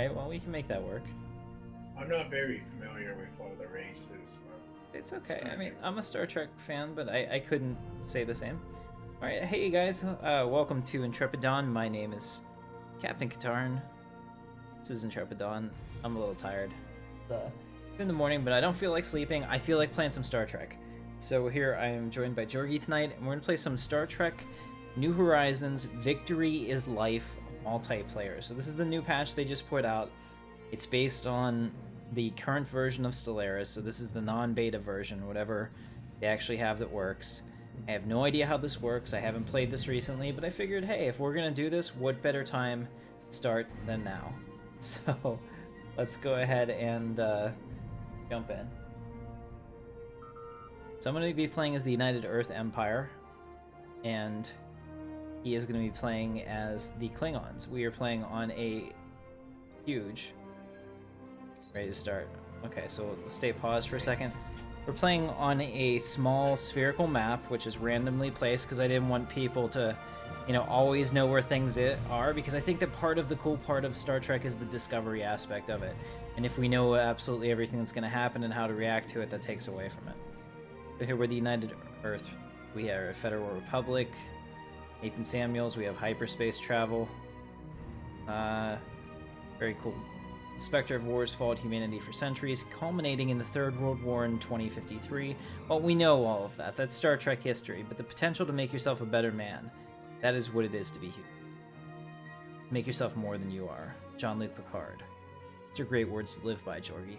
Alright, well, we can make that work. I'm not very familiar with all the races. It's okay. I mean, I'm a Star Trek fan, but I couldn't say the same. Alright, hey you guys, welcome to Intrepidon. My name is CaptainKatarn. This is Intrepidon. I'm a little tired. It's in the morning, but I don't feel like sleeping. I feel like playing some Star Trek. So here I am joined by Jorgi tonight, and we're going to play some Star Trek New Horizons Victory is Life multiplayer. So this is the new patch they just put out. It's based on the current version of Stellaris, so this is the non-beta version, whatever they actually have that works. I have no idea how this works. I haven't played this recently, but I figured, hey, if we're going to do this, what better time to start than now? So let's go ahead and jump in. So I'm going to be playing as the United Earth Empire, and he is going to be playing as the Klingons. We are playing on a huge... Ready to start. Okay, so stay paused for a second. We're playing on a small spherical map, which is randomly placed because I didn't want people to, always know where things are, because I think that part of the cool part of Star Trek is the discovery aspect of it. And if we know absolutely everything that's going to happen and how to react to it, that takes away from it. So here we're the United Earth. We have a Federal Republic, Nathan Samuels, we have hyperspace travel. Very cool. The specter of wars followed humanity for centuries, culminating in the Third World War in 2053. Well, we know all of that. That's Star Trek history, but the potential to make yourself a better man, that is what it is to be human. Make yourself more than you are. Jean-Luc Picard. These are great words to live by, Jorgi.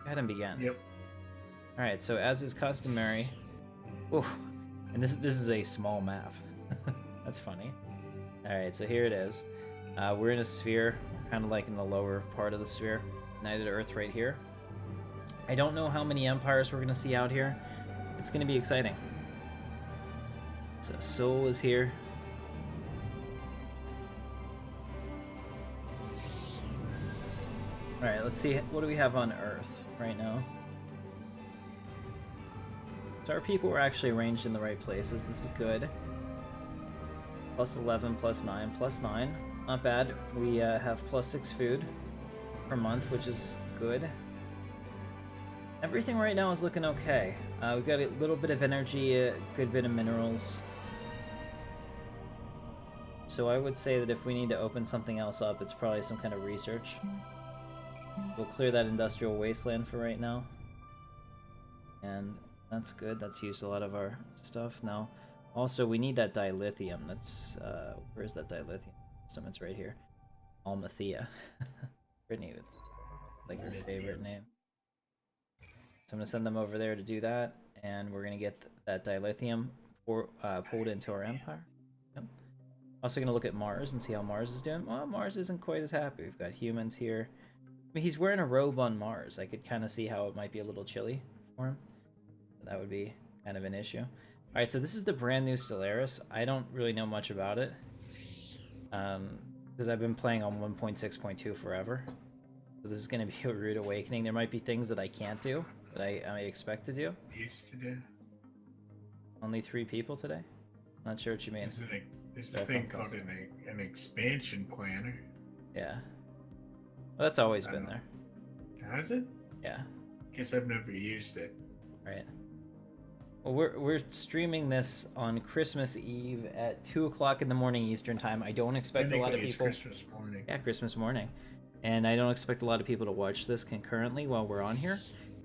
Go ahead and begin. Yep. Alright, so as is customary... Ooh, and this is a small map. That's funny. Alright, so here it is. We're in a sphere, kind of like in the lower part of the sphere. United Earth right here. I don't know how many empires we're going to see out here. It's going to be exciting. So Sol is here. Alright, let's see. What do we have on Earth right now? So our people were actually arranged in the right places. This is good. Plus 11, plus 9, plus 9. Not bad. We have plus 6 food per month, which is good. Everything right now is looking okay. We've got a little bit of energy, a good bit of minerals. So I would say that if we need to open something else up, it's probably some kind of research. We'll clear that industrial wasteland for right now. And that's good. That's used a lot of our stuff now. Also, we need that dilithium. That's, where's that dilithium? It's right here. Almathea. Brittany would like her favorite name. So I'm gonna send them over there to do that, and we're gonna get that dilithium pulled into our empire. Yep. Also gonna look at Mars and see how Mars is doing. Well, Mars isn't quite as happy. We've got humans here. I mean, he's wearing a robe on Mars. I could kind of see how it might be a little chilly for him. That would be kind of an issue. Alright, so this is the brand new Stellaris. I don't really know much about it. Because I've been playing on 1.6.2 forever. So this is going to be a rude awakening. There might be things that I can't do, that I expect to do. Used to do. Only 3 people today? Not sure what you mean. There's a thing called an expansion planner. Yeah. Well, that's always been there. Has it? Yeah. Guess I've never used it. Right. Well, we're streaming this on Christmas Eve at 2 o'clock in the morning Eastern time. I don't expect a lot of people. Christmas morning. Yeah, Christmas morning, and I don't expect a lot of people to watch this concurrently while we're on here.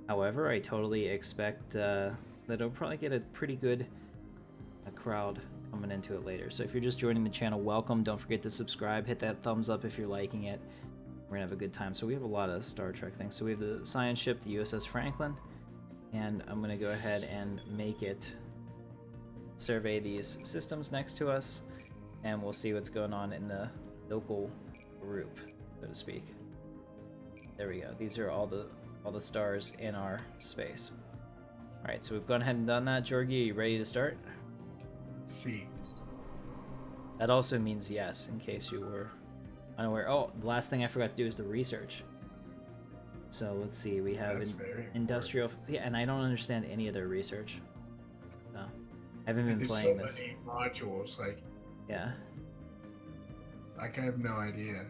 However, I totally expect that it'll probably get a pretty good crowd coming into it later. So if you're just joining the channel, welcome. Don't forget to subscribe. Hit that thumbs up if you're liking it. We're gonna have a good time. So we have a lot of Star Trek things. So we have the science ship, the USS Franklin. And I'm going to go ahead and make it survey these systems next to us, and we'll see what's going on in the local group, so to speak. There we go. These are all the stars in our space. All right, so we've gone ahead and done that. Jorgi, are you ready to start? See. That also means yes, in case you were unaware. Oh, the last thing I forgot to do is the research. So let's see, we have industrial... Yeah, and I don't understand any of their research. So, I haven't been playing this. There's so many modules, like... Yeah. Like, I have no idea.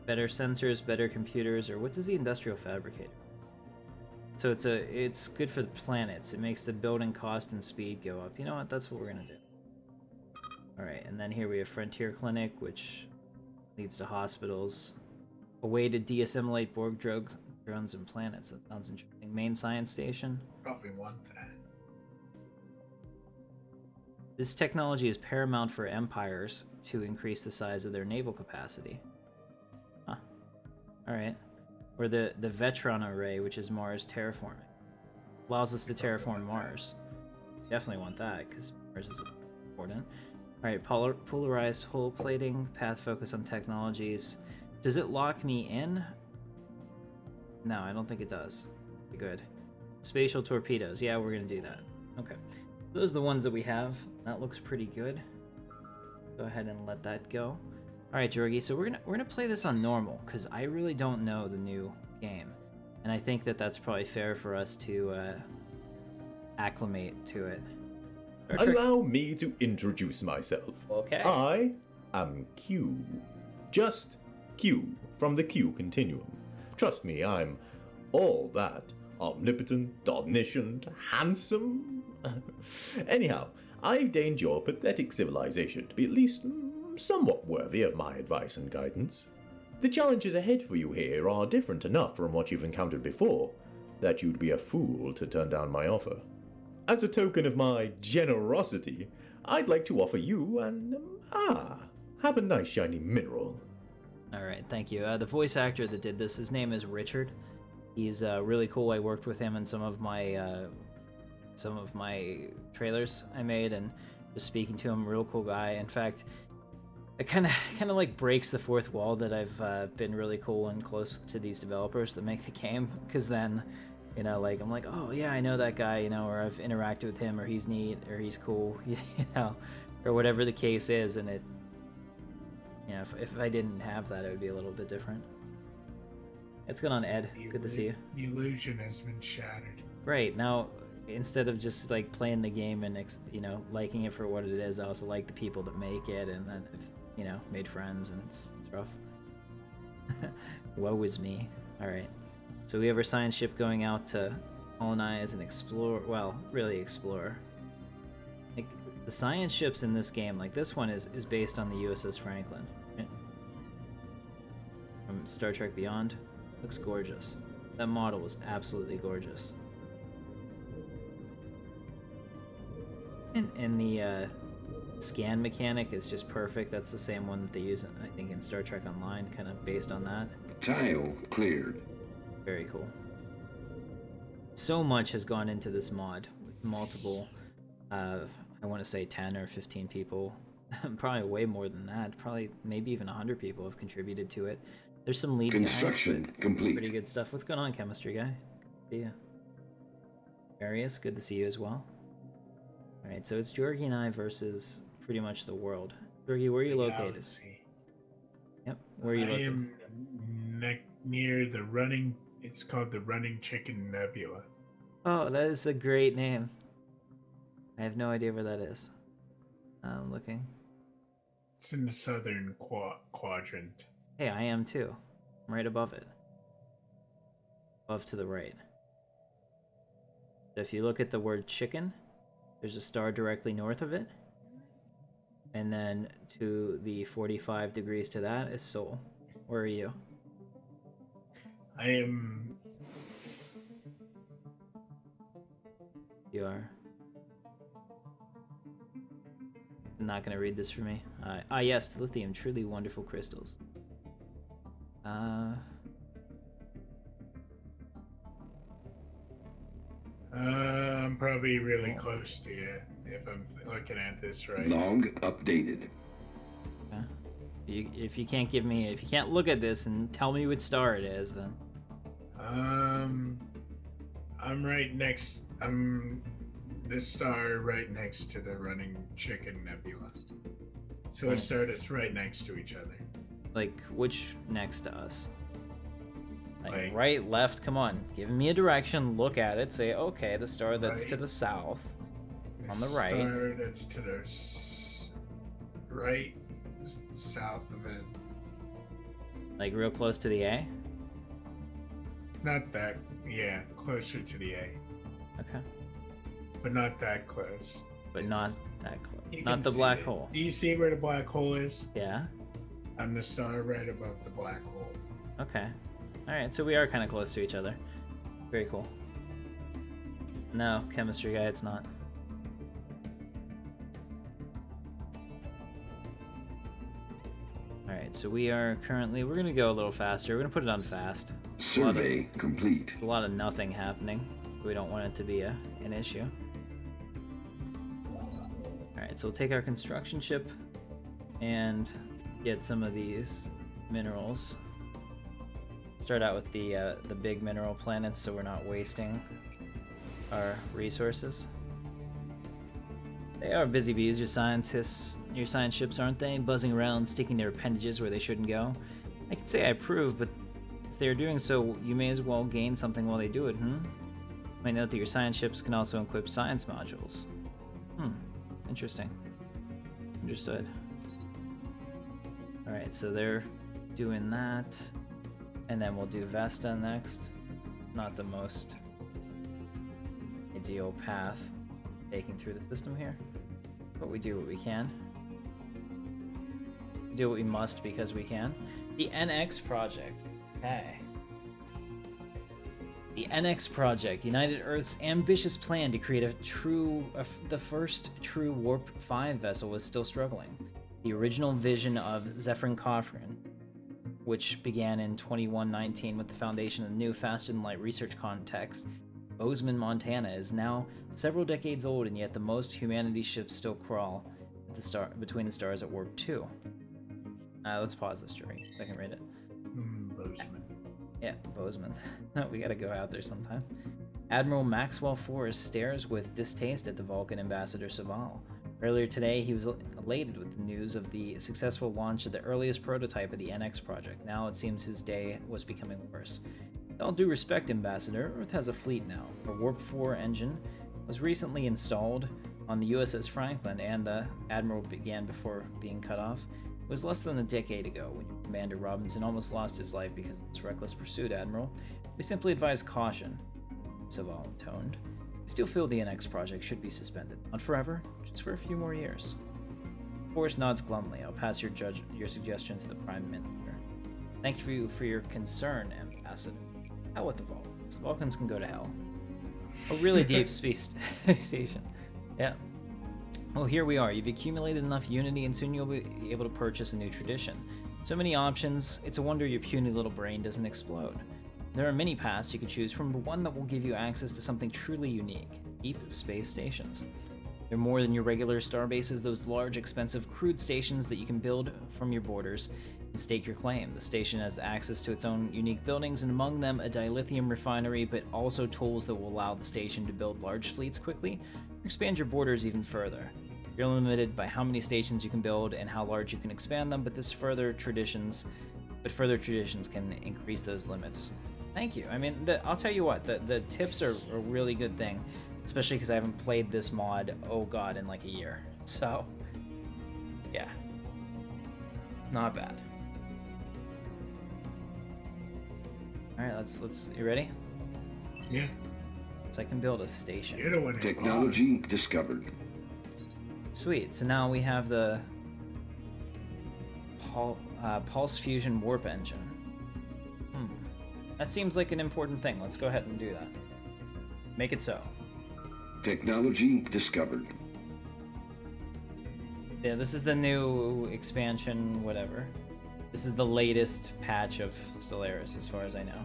Better sensors, better computers, or what does the industrial fabricator? So it's good for the planets. It makes the building cost and speed go up. You know what? That's what we're gonna do. All right, and then here we have Frontier Clinic, which leads to hospitals. A way to deassimilate Borg drones and planets. That sounds interesting. Main science station. Probably want that. This technology is paramount for empires to increase the size of their naval capacity. Huh. Alright. Or the Vetron array, which is Mars terraforming. Allows us to terraform Mars. Definitely want that, because Mars is important. Alright, polarized hull plating, path focus on technologies. Does it lock me in? No, I don't think it does. Good. Spatial torpedoes. Yeah, we're gonna do that. Okay. Those are the ones that we have. That looks pretty good. Go ahead and let that go. Alright, Jorgi, so we're gonna play this on normal, because I really don't know the new game. And I think that that's probably fair for us to acclimate to it. Allow me to introduce myself. Okay. I am Q. Just Q from the Q continuum. Trust me, I'm all that. Omnipotent, omniscient, handsome. Anyhow, I've deigned your pathetic civilization to be at least somewhat worthy of my advice and guidance. The challenges ahead for you here are different enough from what you've encountered before that you'd be a fool to turn down my offer. As a token of my generosity, I'd like to offer you an, have a nice shiny mineral. Alright, thank you. The voice actor that did this, his name is Richard. He's really cool. I worked with him in some of my trailers I made, and just speaking to him, real cool guy. In fact, it kind of like breaks the fourth wall that I've been really cool and close to these developers that make the game, because then, you know, like I'm like, oh yeah, I know that guy, you know, or I've interacted with him, or he's neat, or he's cool, you know, or whatever the case is, and it, you know, if I didn't have that, it would be a little bit different. What's going on, Ed? Good to see you. The illusion has been shattered. Right, now, instead of just, like, playing the game and, you know, liking it for what it is, I also like the people that make it, and then, you know, made friends, and it's rough. Woe is me. Alright. So we have our science ship going out to colonize and explore, well, really explore. Like, the science ships in this game, like this one is based on the USS Franklin, right? From Star Trek Beyond. Looks gorgeous. That model was absolutely gorgeous. And the scan mechanic is just perfect. That's the same one that they use, I think, in Star Trek Online, kind of based on that. Tile cleared. Very cool. So much has gone into this mod, with multiple, I want to say 10 or 15 people, probably way more than that, probably maybe even 100 people have contributed to it. There's some lead Construction guys, but complete. pretty good stuff. What's going on, chemistry guy? Good to see you. Arius, good to see you as well. Alright, so it's Jorgi and I versus pretty much the world. Jorgi, where are you located? Galaxy. Yep, where are you I located? am near the running. It's called the Running Chicken Nebula. Oh, that is a great name. I have no idea where that is. I'm looking. It's in the southern quadrant. Hey, I am too. I'm right above it. Above to the right. So if you look at the word chicken, there's a star directly north of it. And then to the 45 degrees to that is Sol. Where are you? I am. You are. I'm not gonna read this for me. Yes, lithium, truly wonderful crystals. I'm probably really close to you if I'm looking at this right. Log updated. If you can't give me, if you can't look at this and tell me what star it is, then. I'm right next. I'm the star right next to the Running Chicken Nebula. So it started right next to each other. Like, which next to us? Like, right, left, come on. Give me a direction, look at it, say, okay, the star that's right. to the south. On the right. Star that's to the right, south of it. Like real close to the A? Not that, yeah, closer to the A, Okay. but not that close. But It's- not that close. you Not can the see black it. hole. Do you see where the black hole is? Yeah? I'm the star right above the black hole. Okay. Alright, so we are kind of close to each other. Very cool. No, chemistry guy, it's not. Alright, so we are currently... We're going to go a little faster. We're going to put it on fast. Survey complete. A lot of nothing happening, so we don't want it to be an issue. Alright, so we'll take our construction ship and get some of these minerals. Start out with the big mineral planets so we're not wasting our resources. They are busy bees, your scientists, your science ships, aren't they? Buzzing around, sticking their appendages where they shouldn't go. I could say I approve, but if they're doing so, you may as well gain something while they do it, Might note that your science ships can also equip science modules. Interesting. Understood. Alright, so they're doing that. And then we'll do Vesta next. Not the most ideal path taking through the system here. But we do what we can. We do what we must because we can. The NX project. Okay. The NX project, United Earth's ambitious plan to create the first true Warp 5 vessel, was still struggling. The original vision of CaptainKatarn, which began in 2119 with the foundation of the new faster-than-light research context, Bozeman, Montana, is now several decades old, and yet the most humanity's ships still crawl at between the stars at Warp 2. Let's pause this, Jory. I can read it. Bozeman. Yeah, Bozeman. We gotta go out there sometime. Admiral Maxwell Forrest stares with distaste at the Vulcan ambassador Saval. Earlier today, he was elated with the news of the successful launch of the earliest prototype of the NX project. Now it seems his day was becoming worse. With all due respect, Ambassador, Earth has a fleet now. A Warp 4 engine was recently installed on the USS Franklin, and the Admiral began before being cut off. It was less than a decade ago when Commander Robinson almost lost his life because of its reckless pursuit, Admiral. We simply advise caution, Saval intoned. I still feel the NX project should be suspended. Not forever, just for a few more years. Forrest nods glumly. I'll pass your suggestion to the Prime Minister. Thank you for your concern, Ambassador. Hell with the Vulcans. Vulcans can go to hell. A really deep space station. Yeah. Well, here we are. You've accumulated enough unity, and soon you'll be able to purchase a new tradition. So many options, it's a wonder your puny little brain doesn't explode. There are many paths you can choose from, but one that will give you access to something truly unique: deep space stations. They're more than your regular star bases, those large, expensive, crude stations that you can build from your borders and stake your claim. The station has access to its own unique buildings, and among them a dilithium refinery, but also tools that will allow the station to build large fleets quickly or expand your borders even further. You're limited by how many stations you can build and how large you can expand them, but further traditions can increase those limits. Thank you. I mean, I'll tell you what, the tips are a really good thing, especially because I haven't played this mod, oh god, in like a year. So, yeah. Not bad. Alright, let's, you ready? Yeah. So I can build a station. You're the one who Technology discovered. Sweet, so now we have the Pulse Fusion Warp Engine. That seems like an important thing. Let's go ahead and do that. Make it so. Technology discovered. Yeah, this is the new expansion, whatever. This is the latest patch of Stellaris, as far as I know.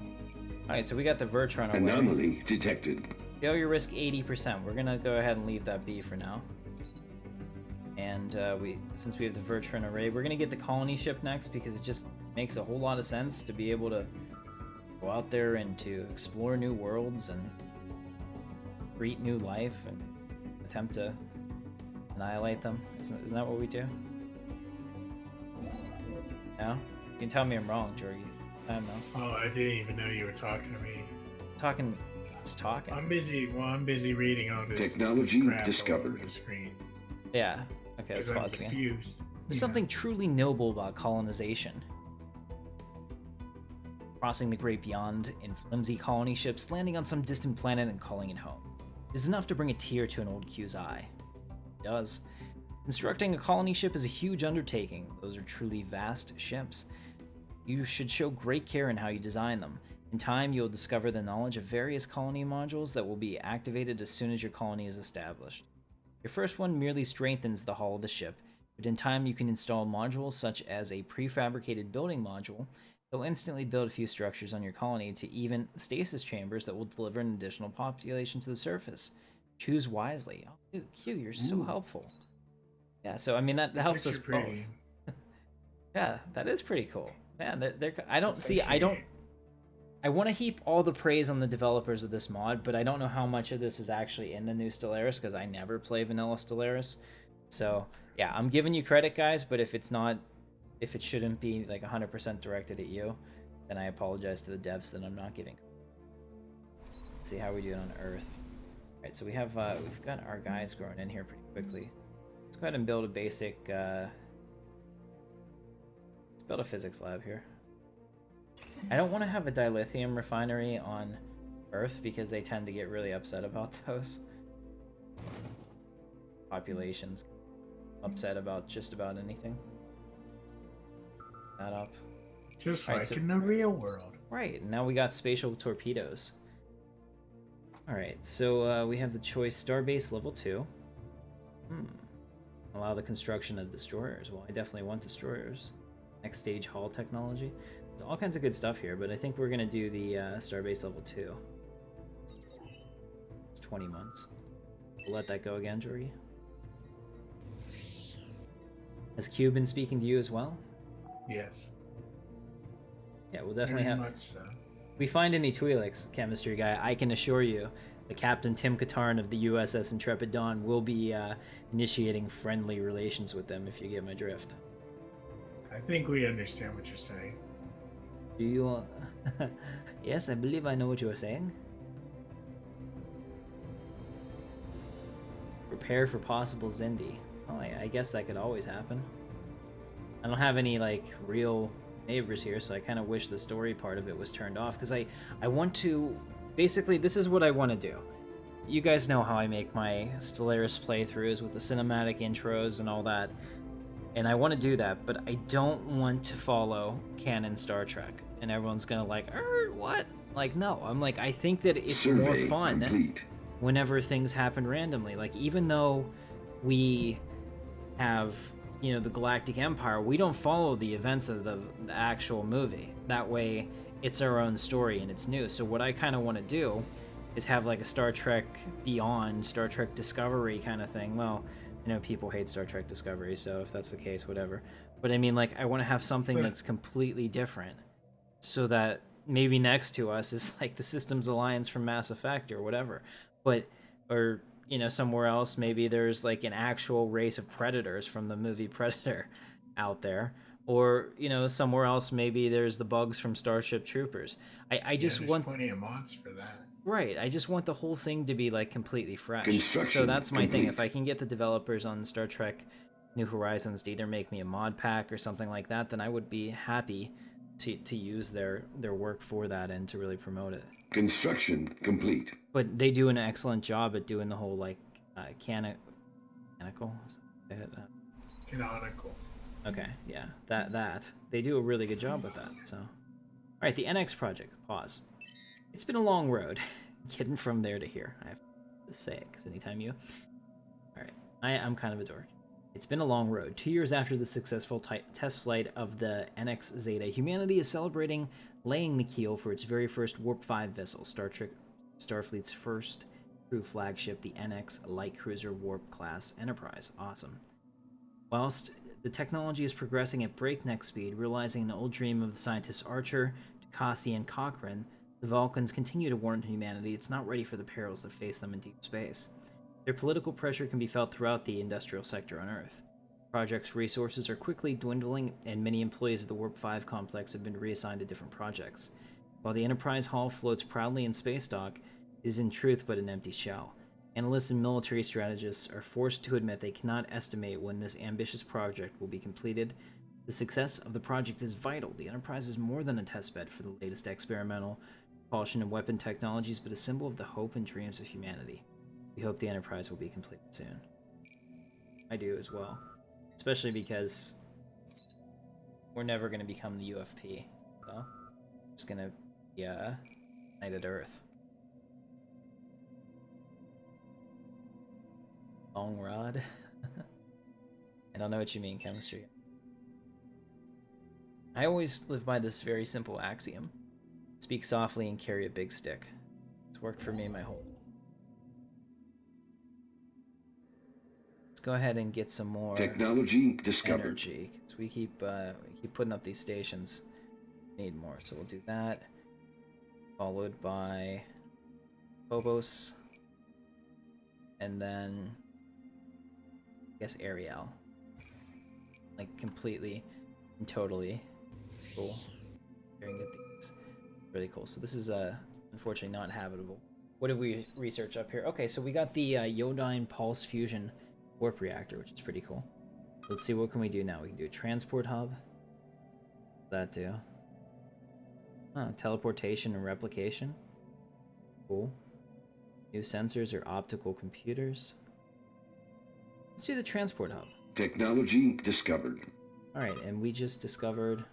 Alright, so we got the Vertron away. Anomaly detected. Failure risk 80%. We're gonna go ahead and leave that be for now. And since we have the Vertron array, we're gonna get the colony ship next because it just makes a whole lot of sense to be able to go out there and to explore new worlds and create new life and attempt to annihilate them. Isn't that what we do? No? You can tell me I'm wrong, Jorgie. I don't know. Oh, I didn't even know you were talking to me. Just talking. I'm busy reading all this. Technology this crap all discovered. over the screen. Yeah. Okay, let's I'm pause again. confused. There's something truly noble about colonization. crossing the great beyond in flimsy colony ships, landing on some distant planet and calling it home. It is enough to bring a tear to an old Q's eye. It does. Constructing a colony ship is a huge undertaking. Those are truly vast ships. You should show great care in how you design them. In time, you'll discover the knowledge of various colony modules that will be activated as soon as your colony is established. Your first one merely strengthens the hull of the ship, but in time you can install modules such as a prefabricated building module that will instantly build a few structures on your colony to even stasis chambers that will deliver an additional population to the surface. Choose wisely. Oh, dude, Q, you're so helpful. Yeah, so I mean that helps us both. Yeah, that is pretty cool. Man, I want to heap all the praise on the developers of this mod, but I don't know how much of this is actually in the new Stellaris because I never play vanilla Stellaris. So yeah, I'm giving you credit, guys, but if it shouldn't be like 100% directed at you, then I apologize to the devs that I'm not giving. Let's see how we do it on Earth. All right, so we've got our guys growing in here pretty quickly. Let's go ahead and build a basic. Let's build a physics lab here. I don't want to have a dilithium refinery on Earth because they tend to get really upset about those. Populations upset about just about anything. That up. Just All like right, so, in the real world. Right, now we got spatial torpedoes. Alright, so we have the choice Starbase level 2. Allow the construction of destroyers. Well, I definitely want destroyers. Next stage hull technology. There's all kinds of good stuff here, but I think we're going to do the Starbase level 2. It's 20 months. We'll let that go again, Jorgie. Has Q been speaking to you as well? Yes. Yeah, we'll definitely Very have... much so. If we find any Twi'leks, chemistry guy, I can assure you the Captain CaptainKatarn of the USS Intrepid Dawn will be initiating friendly relations with them, if you get my drift. I think we understand what you're saying. Do you... Yes, I believe I know what you are saying. Prepare for possible Zindi. Oh, I guess that could always happen. I don't have any, like, real neighbors here, so I kind of wish the story part of it was turned off, because I want to... Basically, this is what I want to do. You guys know how I make my Stellaris playthroughs with the cinematic intros and all that, and I want to do that, but I don't want to follow canon Star Trek, and everyone's gonna like, what? Like, no, I'm like, I think that it's more fun whenever things happen randomly. Like, even though we have... you know, the Galactic Empire, we don't follow the events of the actual movie. That way, it's our own story and it's new. So what I kind of want to do is have like a Star Trek Beyond, Star Trek Discovery kind of thing. Well, I know people hate Star Trek Discovery, so if that's the case, whatever. But I mean, like, I want to have something that's completely different, so that maybe next to us is like the Systems Alliance from Mass Effect or whatever. But, or... you know, somewhere else, maybe there's like an actual race of predators from the movie Predator out there. Or, you know, somewhere else, maybe there's the bugs from Starship Troopers. I just want... plenty of mods for that. Right, I just want the whole thing to be like completely fresh. So that's my thing. If I can get the developers on Star Trek New Horizons to either make me a mod pack or something like that, then I would be happy to use their work for that and to really promote it. Construction complete. But they do an excellent job at doing the whole like canonical. Canonical. Okay, yeah, that they do a really good job with that. So, all right, the NX project. Pause. It's been a long road getting from there to here. I have to say it because anytime you. All right, I'm kind of a dork. It's been a long road. 2 years after the successful test flight of the NX Zeta, humanity is celebrating laying the keel for its very first Warp 5 vessel, Starfleet's first true flagship, the NX Light Cruiser Warp Class Enterprise. Awesome. Whilst the technology is progressing at breakneck speed, realizing an old dream of scientists Archer, Ducassi, and Cochrane, the Vulcans continue to warn humanity it's not ready for the perils that face them in deep space. Their political pressure can be felt throughout the industrial sector on Earth. The project's resources are quickly dwindling, and many employees of the Warp 5 complex have been reassigned to different projects. While the Enterprise hull floats proudly in space dock, it is in truth but an empty shell. Analysts and military strategists are forced to admit they cannot estimate when this ambitious project will be completed. The success of the project is vital. The Enterprise is more than a testbed for the latest experimental propulsion and weapon technologies, but a symbol of the hope and dreams of humanity. We hope the Enterprise will be completed soon. I do as well. Especially because we're never going to become the UFP. So, it's going to be United Earth. Long rod? I don't know what you mean, chemistry. I always live by this very simple axiom. Speak softly and carry a big stick. It's worked for me my whole life. Let's go ahead and get some more Technology discovered. energy, because we keep putting up these stations. Need more, so we'll do that. Followed by Phobos, and then I guess Ariel. Like completely and totally cool. Staring at these, really cool. So this is unfortunately not habitable. What did we research up here? Okay, so we got the Iodine Pulse Fusion Warp Reactor, which is pretty cool. Let's see, what can we do now? We can do a transport hub. That do. Teleportation and replication. Cool. New sensors or optical computers. Let's do the transport hub. Technology discovered. Alright, and we just discovered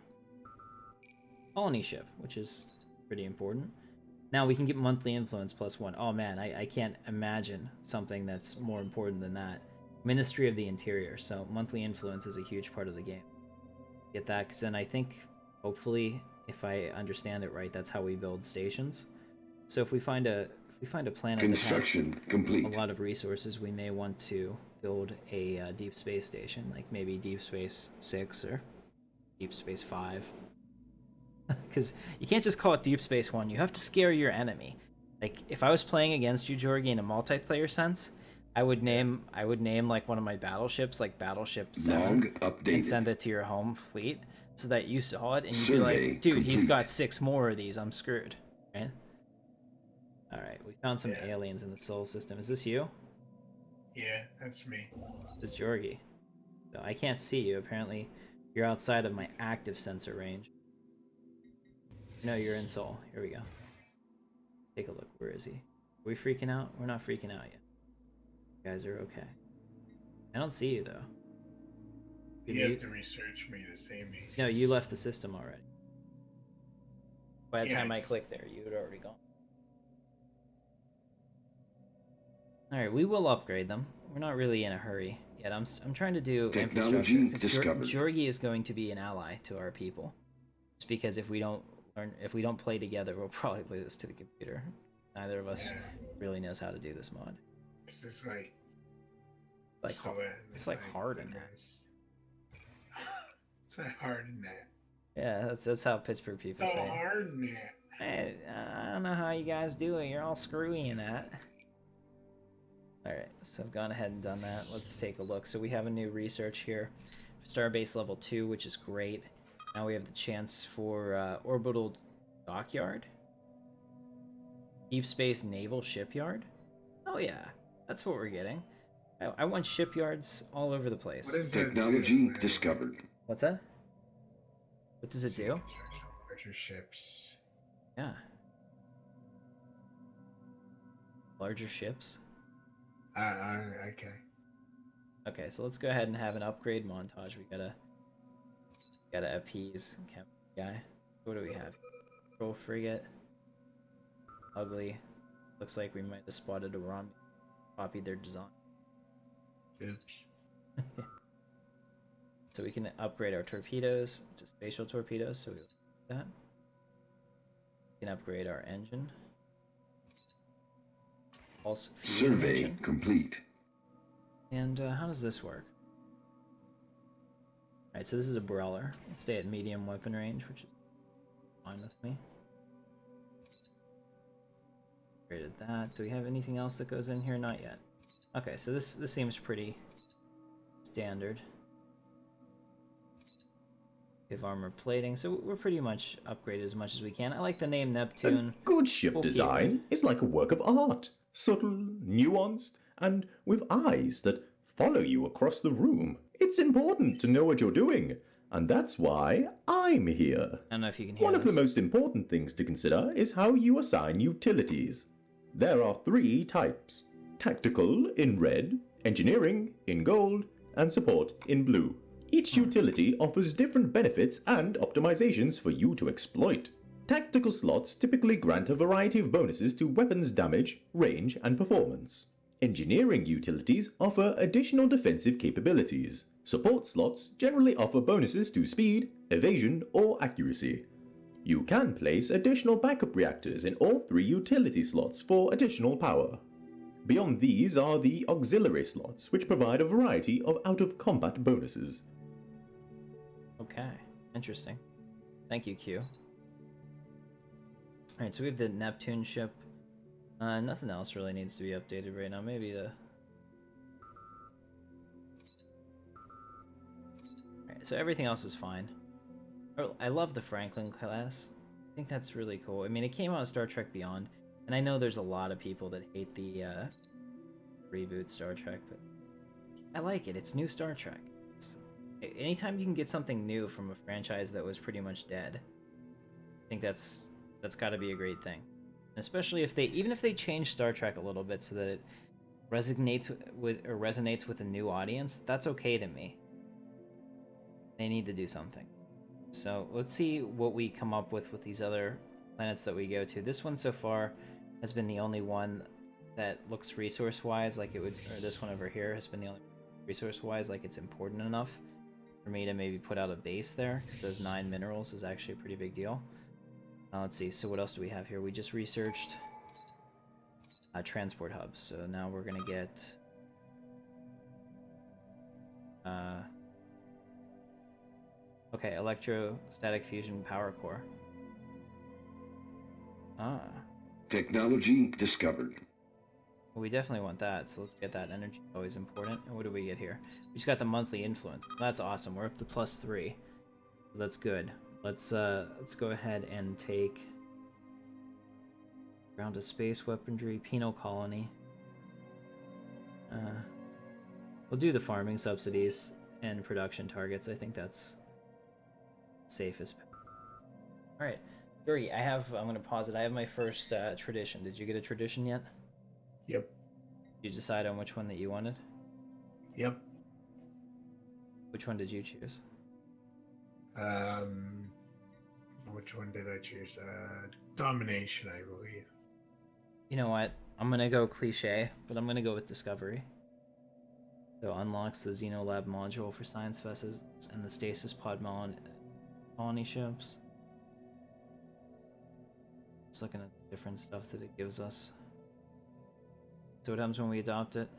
colony ship, which is pretty important. Now we can get monthly influence +1. Oh man, I can't imagine something that's more important than that. Ministry of the Interior, so monthly influence is a huge part of the game. Get that, because then I think, hopefully, if I understand it right, that's how we build stations. So if we find a planet that has complete. a lot of resources, we may want to build a deep space station, like maybe Deep Space 6 or Deep Space 5. Because you can't just call it Deep Space 1, you have to scare your enemy. Like, if I was playing against you, Georgie, in a multiplayer sense, I would name like one of my battleships, like Battleship 7, and send it to your home fleet, so that you saw it and you'd be like, dude, he's got 6 more of these, I'm screwed. Right? Alright, we found some aliens in the solar system. Is this you? Yeah, that's me. This is Georgie. So I can't see you. Apparently, you're outside of my active sensor range. No, you're in Sol. Here we go. Take a look. Where is he? Are we freaking out? We're not freaking out yet. You guys are okay. I don't see you, though. You have to research me to see me. No, you left the system already. By the time I just... clicked there, you had already gone. Alright, we will upgrade them. We're not really in a hurry yet. I'm trying to do infrastructure. Because Georgie is going to be an ally to our people. Just because if we don't play together, we'll probably lose to the computer. Neither of us really knows how to do this mod. It's just like it's like hard in that. It's like hard in that. Yeah, that's how Pittsburgh people say. So hard in that. Hey, I don't know how you guys do it. You're all screwy in that. Alright, so I've gone ahead and done that. Let's take a look. So we have a new research here. Starbase level 2, which is great. Now we have the chance for orbital dockyard. Deep space naval shipyard. Oh yeah, that's what we're getting. I want shipyards all over the place. What is Technology discovered. What's that? What does it do? Larger ships. Yeah. Larger ships. Okay. Okay, so let's go ahead and have an upgrade montage. We gotta appease guy. What do we have? Control frigate. Ugly. Looks like we might have spotted a ROM. Copied their design. Oops. So we can upgrade our torpedoes to spatial torpedoes. So we do that. We can upgrade our engine. Pulse fusion Survey engine. complete. And how does this work? Alright, so this is a brawler. We'll stay at medium weapon range, which is fine with me. Upgraded that. Do we have anything else that goes in here? Not yet. Okay, so this seems pretty standard. We have armor plating, so we're pretty much upgraded as much as we can. I like the name Neptune. A good ship design is like a work of art. Subtle, nuanced, and with eyes that follow you across the room. It's important to know what you're doing. And that's why I'm here. I don't know if you can hear One of the this. most important things to consider is how you assign utilities. There are 3 types: tactical in red, engineering in gold, and support in blue. Each utility offers different benefits and optimizations for you to exploit. Tactical slots typically grant a variety of bonuses to weapons damage, range, and performance. Engineering utilities offer additional defensive capabilities. Support slots generally offer bonuses to speed, evasion, or accuracy. You can place additional backup reactors in all 3 utility slots for additional power. Beyond these are the auxiliary slots, which provide a variety of out-of-combat bonuses. Okay, interesting. Thank you, Q. Alright, so we have the Neptune ship. Nothing else really needs to be updated right now. Maybe the... Alright, so everything else is fine. Oh, I love the Franklin class. I think that's really cool. I mean, it came out of Star Trek Beyond, and I know there's a lot of people that hate the reboot Star Trek, but I like it. It's new Star Trek. Anytime you can get something new from a franchise that was pretty much dead, I think that's got to be a great thing. And especially if even if they change Star Trek a little bit so that it resonates with a new audience, that's okay to me. They need to do something. So let's see what we come up with these other planets that we go to. This one so far has been the only one that looks resource-wise like it would, or this one over here has been the only resource-wise like it's important enough for me to maybe put out a base there, because those 9 minerals is actually a pretty big deal. Let's see, so what else do we have here? We just researched transport hubs, so now we're gonna get okay, electrostatic fusion power core. Technology discovered. Well, we definitely want that, so let's get that. Energy is always important. And what do we get here? We just got the monthly influence. That's awesome. We're up to +3. So that's good. Let's go ahead and take ground to space weaponry, penal colony. We'll do the farming subsidies and production targets. I think that's safest. All right, Yuri, I'm gonna pause it. I have my first tradition. Did you get a tradition yet? Yep. Did you decide on which one that you wanted? Yep. Which one did you choose? Which one did I choose? Domination, I believe. You know what? I'm gonna go cliche, but I'm gonna go with discovery. So unlocks the Xenolab module for science vessels and the stasis pod colony ships. Just looking at the different stuff that it gives us. So what happens when we adopt it?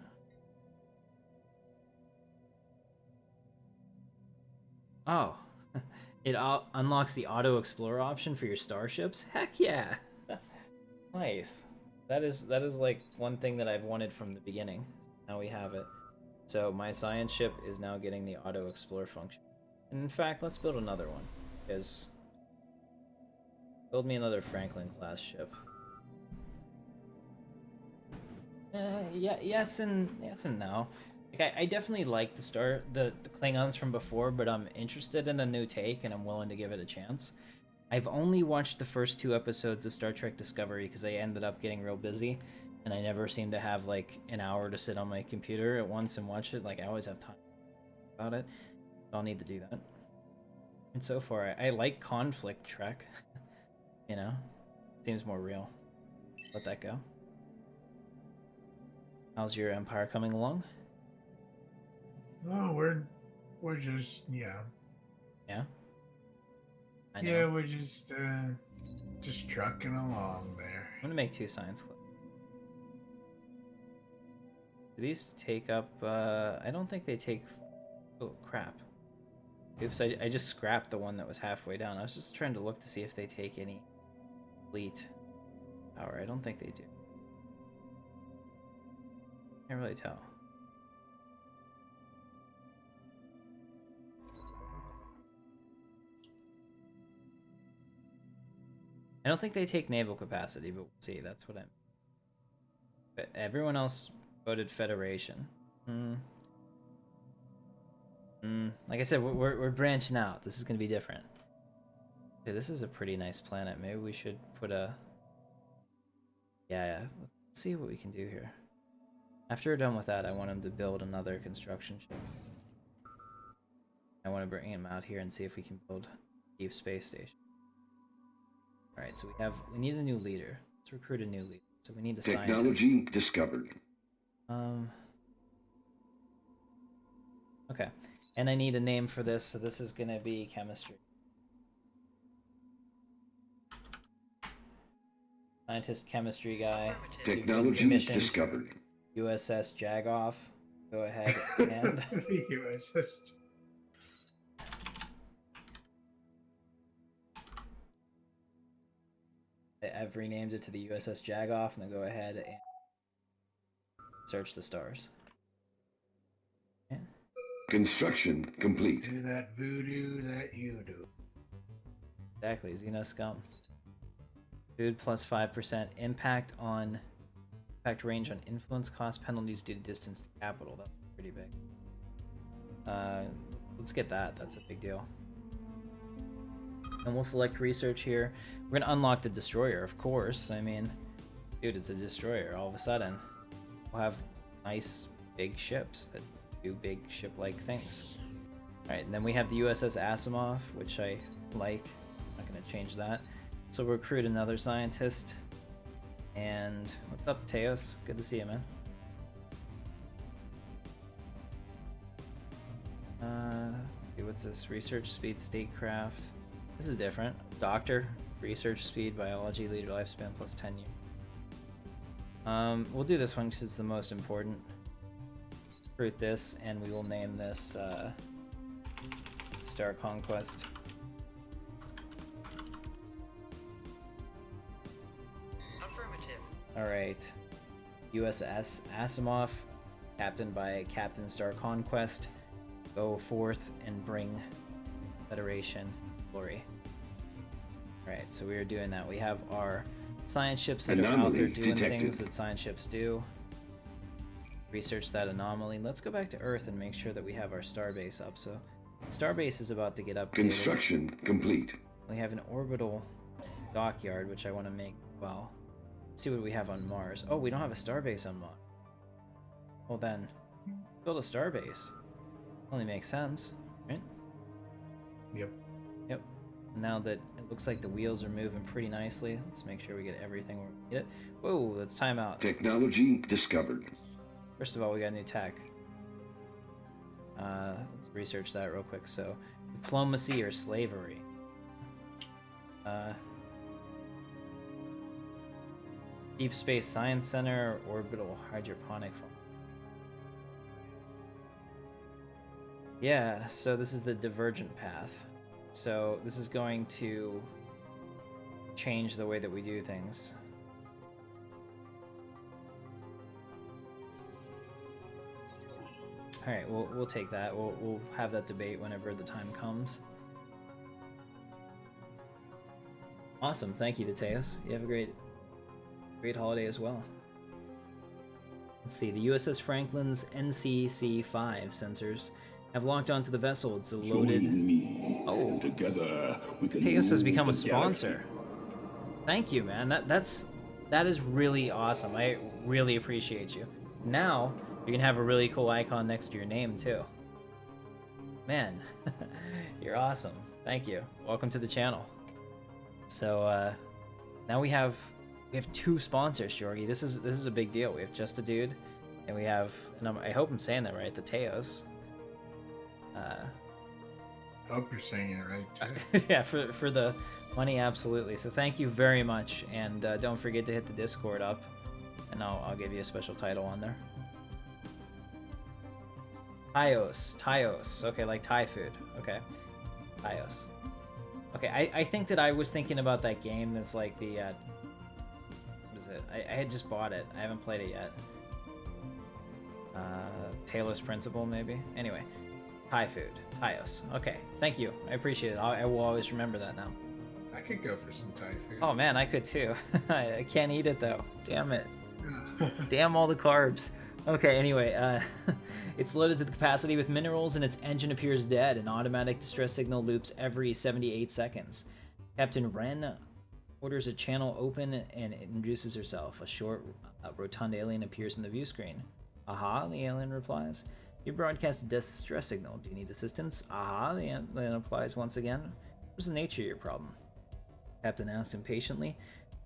Oh, it unlocks the auto explorer option for your starships. Heck yeah! Nice. That is like one thing that I've wanted from the beginning. Now we have it. So my science ship is now getting the auto explore function. And in fact, let's build another one. Because build me another Franklin class ship. Yes and no. Like I definitely like the Klingons from before, but I'm interested in the new take and I'm willing to give it a chance. I've only watched the first 2 episodes of Star Trek Discovery because I ended up getting real busy, and I never seem to have like an hour to sit on my computer at once and watch it. Like I always have time about it, so I'll need to do that. And so far, I like conflict Trek. You know, seems more real. Let that go. How's your empire coming along? Oh, we're just yeah. Yeah. I know. Yeah, we're just trucking along there. I'm gonna make 2 science clubs. Do these take up? I don't think they take. Oh crap! Oops! I just scrapped the one that was halfway down. I was just trying to look to see if they take any fleet power. I don't think they do. Can't really tell. I don't think they take naval capacity, but we'll see. That's what I'm. But everyone else voted Federation. Like I said, we're branching out. This is gonna be different. Okay, this is a pretty nice planet. Maybe we should put a... Yeah. Let's see what we can do here. After we're done with that, I want him to build another construction ship. I want to bring him out here and see if we can build a deep space station. Alright, so we need a new leader. Let's recruit a new leader. So we need a Technology scientist. discovered. Okay. And I need a name for this, so this is gonna be chemistry. Scientist chemistry guy. Technology Commissioned. discovered. USS Jagoff. Go ahead and... The USS. I've renamed it to the USS Jagoff, and then go ahead and search the stars. Yeah. Construction complete. Do that voodoo that you do. Exactly, Xeno scum. Food plus 5% impact range on influence cost penalties due to distance to capital. That's pretty big. Let's get that. That's a big deal. And we'll select research here. We're gonna unlock the destroyer, of course. I mean, dude, it's a destroyer. All of a sudden, we'll have nice big ships that do big ship-like things. All right, and then we have the USS Asimov, which I like. I'm not gonna change that. So we'll recruit another scientist. And what's up, Teos? Good to see you, man. Let's see, what's this? Research speed, statecraft. This is different. Doctor, research speed, biology, leader lifespan plus 10 years. We'll do this one because it's the most important. Recruit this, and we will name this Star Conquest. Alright. USS Asimov, captained by Captain Star Conquest. Go forth and bring Federation glory. Alright, so we are doing that. We have our science ships that are out there doing things that science ships do. Research that anomaly. Let's go back to Earth and make sure that we have our starbase up. So, starbase is about to get updated. Construction complete. We have an orbital dockyard, which I want to make well. Let's see what we have on Mars. Oh, we don't have a starbase on Mars. Well then, build a starbase. Only makes sense, right? Yep. Yep. Now that it looks like the wheels are moving pretty nicely, let's make sure we get everything where we need it. Whoa, let's time out. Technology discovered. First of all, we got new tech. Let's research that real quick. So, diplomacy or slavery? Deep Space Science Center or Orbital Hydroponic Farm? Yeah, so this is the divergent path. So this is going to change the way that we do things. Alright, we'll take that. We'll have that debate whenever the time comes. Awesome, thank you, Teteus. You have a great holiday as well. Let's see, the USS Franklin's NCC-5 sensors have locked onto the vessel. It's loaded. Oh, Teos has become a sponsor. Thank you, man. That is really awesome. I really appreciate you. Now you can have a really cool icon next to your name too. Man, you're awesome. Thank you. Welcome to the channel. So now we have two sponsors, Jorgie. This is a big deal. We have Just a Dude, and we have, and I hope I'm saying that right, the Teos. I hope you're saying it right too. Yeah, for the money, absolutely. So thank you very much, and don't forget to hit the Discord up, and I'll give you a special title on there. Tyos. Okay, like Thai food. Okay, Tyos. Okay, I think that I was thinking about that game that's like the what is it? I had just bought it. I haven't played it yet. Talos Principle, maybe. Anyway, Thai food. Tyos. Okay, thank you. I appreciate it. I will always remember that now. I could go for some Thai food. Oh man, I could too. I can't eat it though. Damn it. Damn all the carbs. Okay, anyway, it's loaded to the capacity with minerals and its engine appears dead. An automatic distress signal loops every 78 seconds. Captain Wren orders a channel open and introduces herself. A short, rotund alien appears in the view screen. Aha, the alien replies. You broadcast a distress signal. Do you need assistance? Aha, the alien replies once again. What's the nature of your problem? Captain asks impatiently.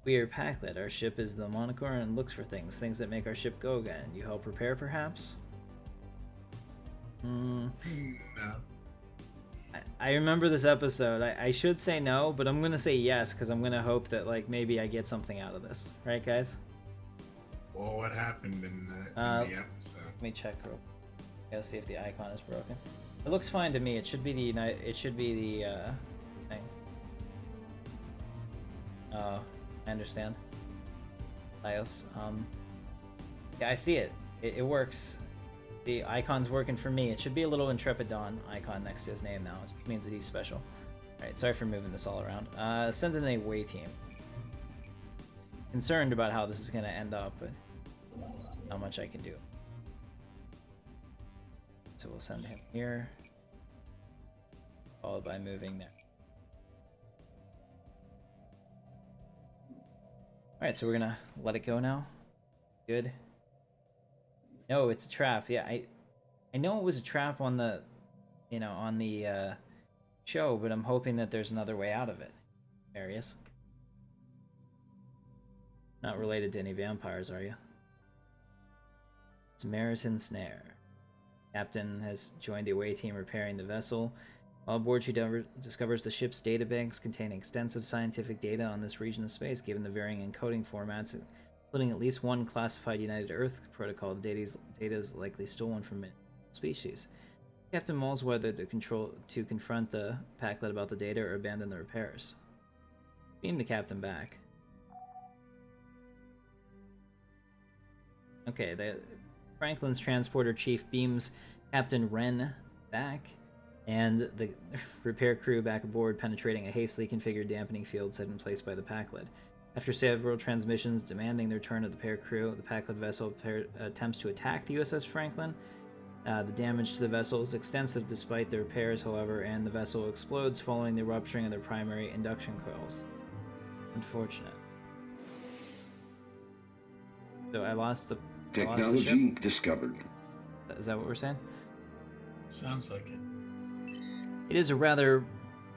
We are Packlet. Our ship is the Monocore and looks for things that make our ship go again. You help repair, perhaps? No. I remember this episode. I should say no, but I'm gonna say yes because I'm gonna hope that like maybe I get something out of this, right, guys? Well, what happened in the episode? Let me check real. Gotta see if the icon is broken. It looks fine to me. It should be the thing. Oh, I understand. Ios. Yeah, I see it. It works. The icon's working for me. It should be a little Intrepid Dawn icon next to his name now. It means that he's special. Alright, sorry for moving this all around. Send in a away team. Concerned about how this is going to end up, but not much I can do. So we'll send him here. Followed by moving there. Alright, so we're going to let it go now. Good. No, it's a trap. Yeah, I know it was a trap on the, on the show, but I'm hoping that there's another way out of it. Arius. Not related to any vampires, are you? Samaritan Snare. Captain has joined the away team repairing the vessel. While aboard, she discovers the ship's databanks contain extensive scientific data on this region of space, given the varying encoding formats, including at least one classified United Earth protocol. The data is likely stolen from species. Captain mulls whether to confront the Packlet about the data or abandon the repairs. Beam the captain back. Okay, Franklin's transporter chief beams Captain Wren back, and the repair crew back aboard, penetrating a hastily configured dampening field set in place by the Packlet. After several transmissions demanding the return of the repair crew, the Packlet vessel attempts to attack the USS Franklin. The damage to the vessel is extensive despite the repairs, however, and the vessel explodes following the rupturing of their primary induction coils. Unfortunate. So I lost the Technology discovered. Is that what we're saying? Sounds like it. It is a rather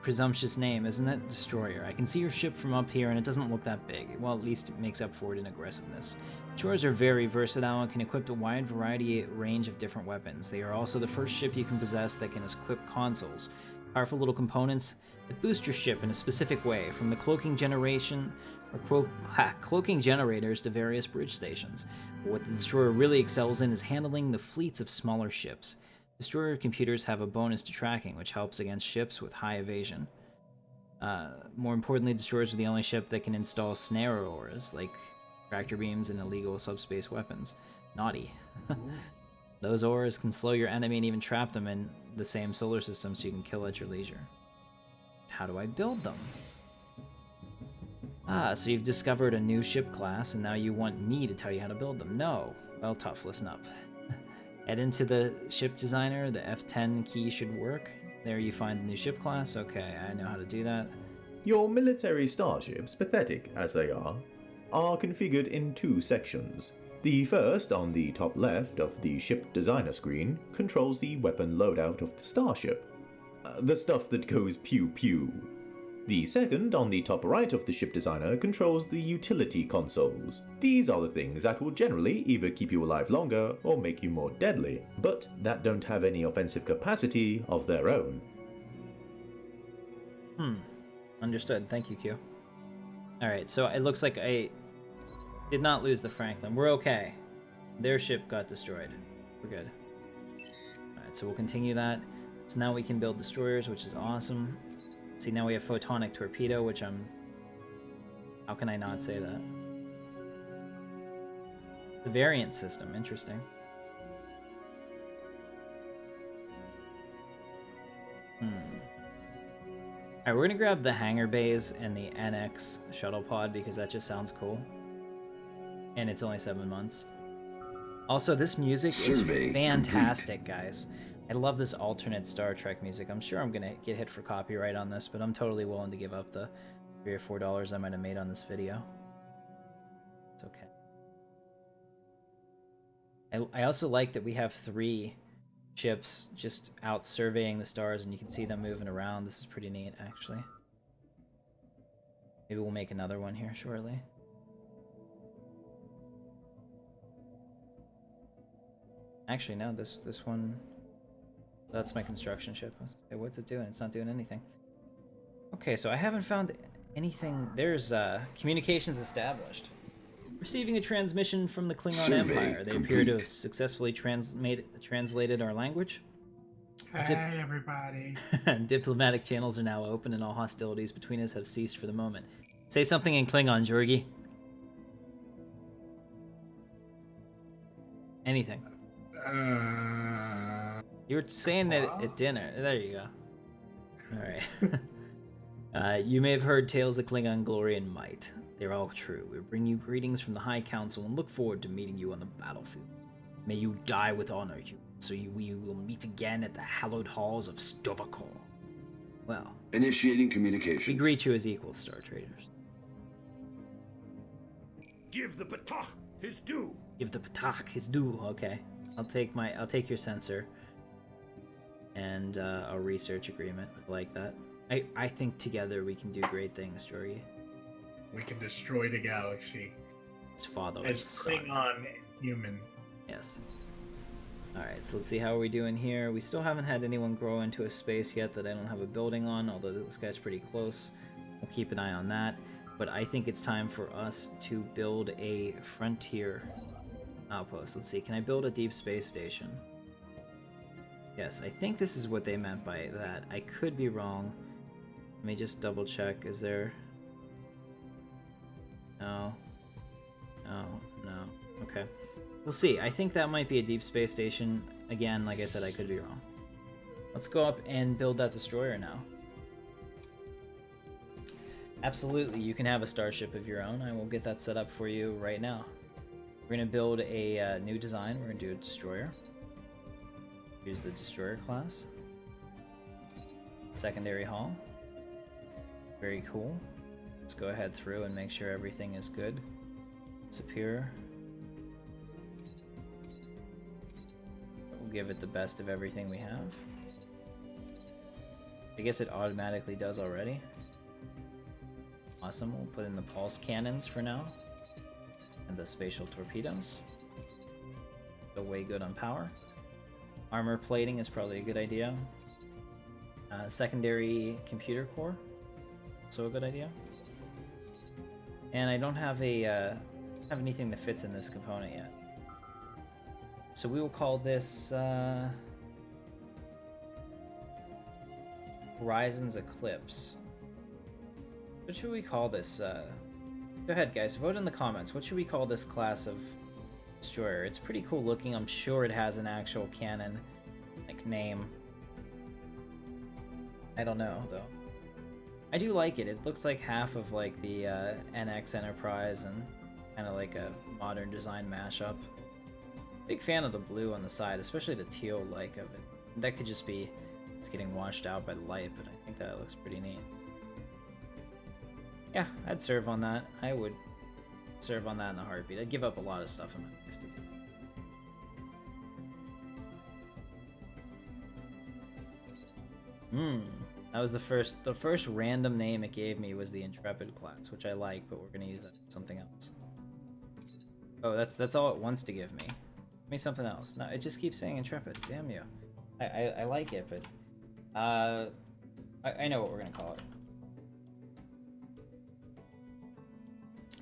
presumptuous name, isn't it? Destroyer. I can see your ship from up here and it doesn't look that big. Well, at least it makes up for it in aggressiveness. Destroyers are very versatile and can equip a wide range of different weapons. They are also the first ship you can possess that can equip consoles. Powerful little components that boost your ship in a specific way, from the cloaking generators to various bridge stations. But what the Destroyer really excels in is handling the fleets of smaller ships. Destroyer computers have a bonus to tracking, which helps against ships with high evasion. More importantly, Destroyers are the only ship that can install snare ores, like tractor beams and illegal subspace weapons. Naughty. Those ores can slow your enemy and even trap them in the same solar system so you can kill at your leisure. How do I build them? So you've discovered a new ship class, and now you want me to tell you how to build them. No. Well, tough, listen up. Head into the ship designer, the F10 key should work. There you find the new ship class. Okay, I know how to do that. Your military starships, pathetic as they are configured in two sections. The first, on the top left of the ship designer screen, controls the weapon loadout of the starship. The stuff that goes pew-pew. The second, on the top right of the ship designer, controls the utility consoles. These are the things that will generally either keep you alive longer or make you more deadly, but that don't have any offensive capacity of their own. Understood. Thank you, Q. Alright, so it looks like I did not lose the Franklin. We're okay. Their ship got destroyed. We're good. Alright, so we'll continue that. So now we can build destroyers, which is awesome. See, now we have photonic torpedo, which how can I not say that? The variant system, interesting. Alright, we're gonna grab the hangar bays and the NX shuttle pod because that just sounds cool. And it's only 7 months. Also, this music is Survey fantastic, guys. I love this alternate Star Trek music. I'm sure I'm gonna get hit for copyright on this, but I'm totally willing to give up the $3 or $4 I might have made on this video. It's okay. I also like that we have 3 ships just out surveying the stars, and you can see them moving around. This is pretty neat, actually. Maybe we'll make another one here shortly. Actually, no, this one... That's my construction ship. Hey, what's it doing? It's not doing anything. Okay, so I haven't found anything... There's communications established. Receiving a transmission from the Klingon Survey Empire. They appear to have successfully translated our language. Hey, everybody. Diplomatic channels are now open, and all hostilities between us have ceased for the moment. Say something in Klingon, Jorgi. Anything. You were saying that at dinner. There you go. Alright. You may have heard tales of Klingon glory and might. They're all true. We bring you greetings from the High Council and look forward to meeting you on the battlefield. May you die with honor, human, so we will meet again at the hallowed halls of Stovakol. Well, Initiating communication. we greet you as equals, Star Traders. Give the Patah his due. Give the Patak his due. Okay, I'll take your censor and a research agreement. I like that. I think together we can do great things, Jorgi. We can destroy the galaxy. His father As is son. Klingon human. Yes. Alright, so let's see how are we doing here. We still haven't had anyone grow into a space yet that I don't have a building on, although this guy's pretty close. We'll keep an eye on that. But I think it's time for us to build a frontier outpost. Let's see, can I build a deep space station? Yes, I think this is what they meant by that. I could be wrong. Let me just double check. Is there... No. No. Okay. We'll see. I think that might be a deep space station. Again, like I said, I could be wrong. Let's go up and build that destroyer now. Absolutely, you can have a starship of your own. I will get that set up for you right now. We're going to build a new design. We're going to do a destroyer. Use the destroyer class. Secondary hull. Very cool. Let's go ahead through and make sure everything is good. Superior. We'll give it the best of everything we have. I guess it automatically does already. Awesome. We'll put in the pulse cannons for now. And the spatial torpedoes. Go way good on power. Armor plating is probably a good idea. Secondary computer core. Also a good idea. And I don't have have anything that fits in this component yet. So we will call this Horizons Eclipse. What should we call this? Go ahead, guys. Vote in the comments. What should we call this class of destroyer? It's pretty cool looking. I'm sure it has an actual canon like name. I don't know though. I do like it. It looks like half of like the NX Enterprise and kind of like a modern design mashup. Big fan of the blue on the side, especially the teal like of it. That could just be it's getting washed out by the light, but I think that looks pretty neat. Yeah, I'd serve on that. I would serve on that in a heartbeat. I'd give up a lot of stuff in my life to do. That was the first random name it gave me was the Intrepid class, which I like, but we're gonna use that for something else. Oh, that's all it wants to give me. Give me something else. No, it just keeps saying Intrepid. Damn you. I like it, but I know what we're gonna call it.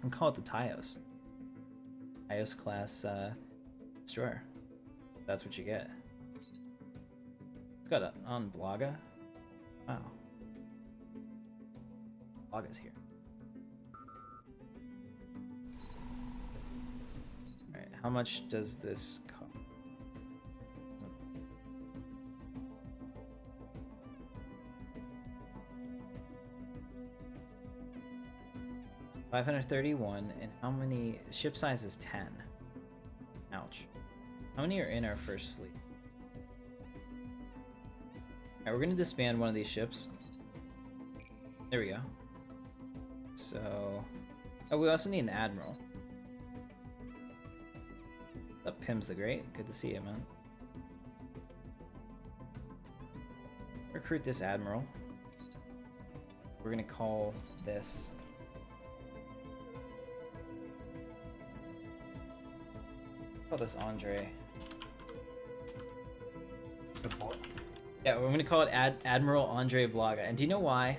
I'm gonna call it the Tyos. Tyos class destroyer. That's what you get. It's got an on Blaga. Wow. Blaga's here. Alright, how much does this cost? $531, and how many ship size is 10? Ouch. How many are in our first fleet? Alright, we're gonna disband one of these ships. There we go. So... Oh, we also need an admiral. What's up, Pims the Great? Good to see you, man. Recruit this admiral. We're gonna call this... Call this Andre. Yeah, we're gonna call it Admiral Andre Blaga. And do you know why?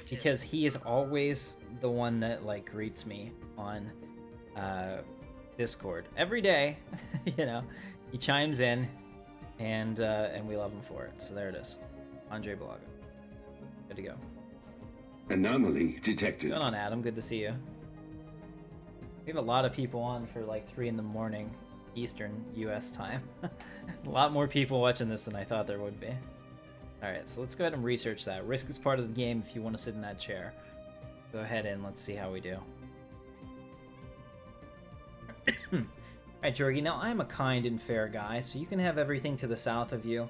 Because he is always the one that like greets me on Discord every day. You know, he chimes in, and we love him for it. So there it is, Andre Blaga. Good to go. Anomaly detected. What's going on, Adam? Good to see you. We have a lot of people on for like 3 in the morning Eastern US time. A lot more people watching this than I thought there would be. Alright, so let's go ahead and research that. Risk is part of the game if you want to sit in that chair. Go ahead and let's see how we do. Alright, Jorgi, now I'm a kind and fair guy, so you can have everything to the south of you.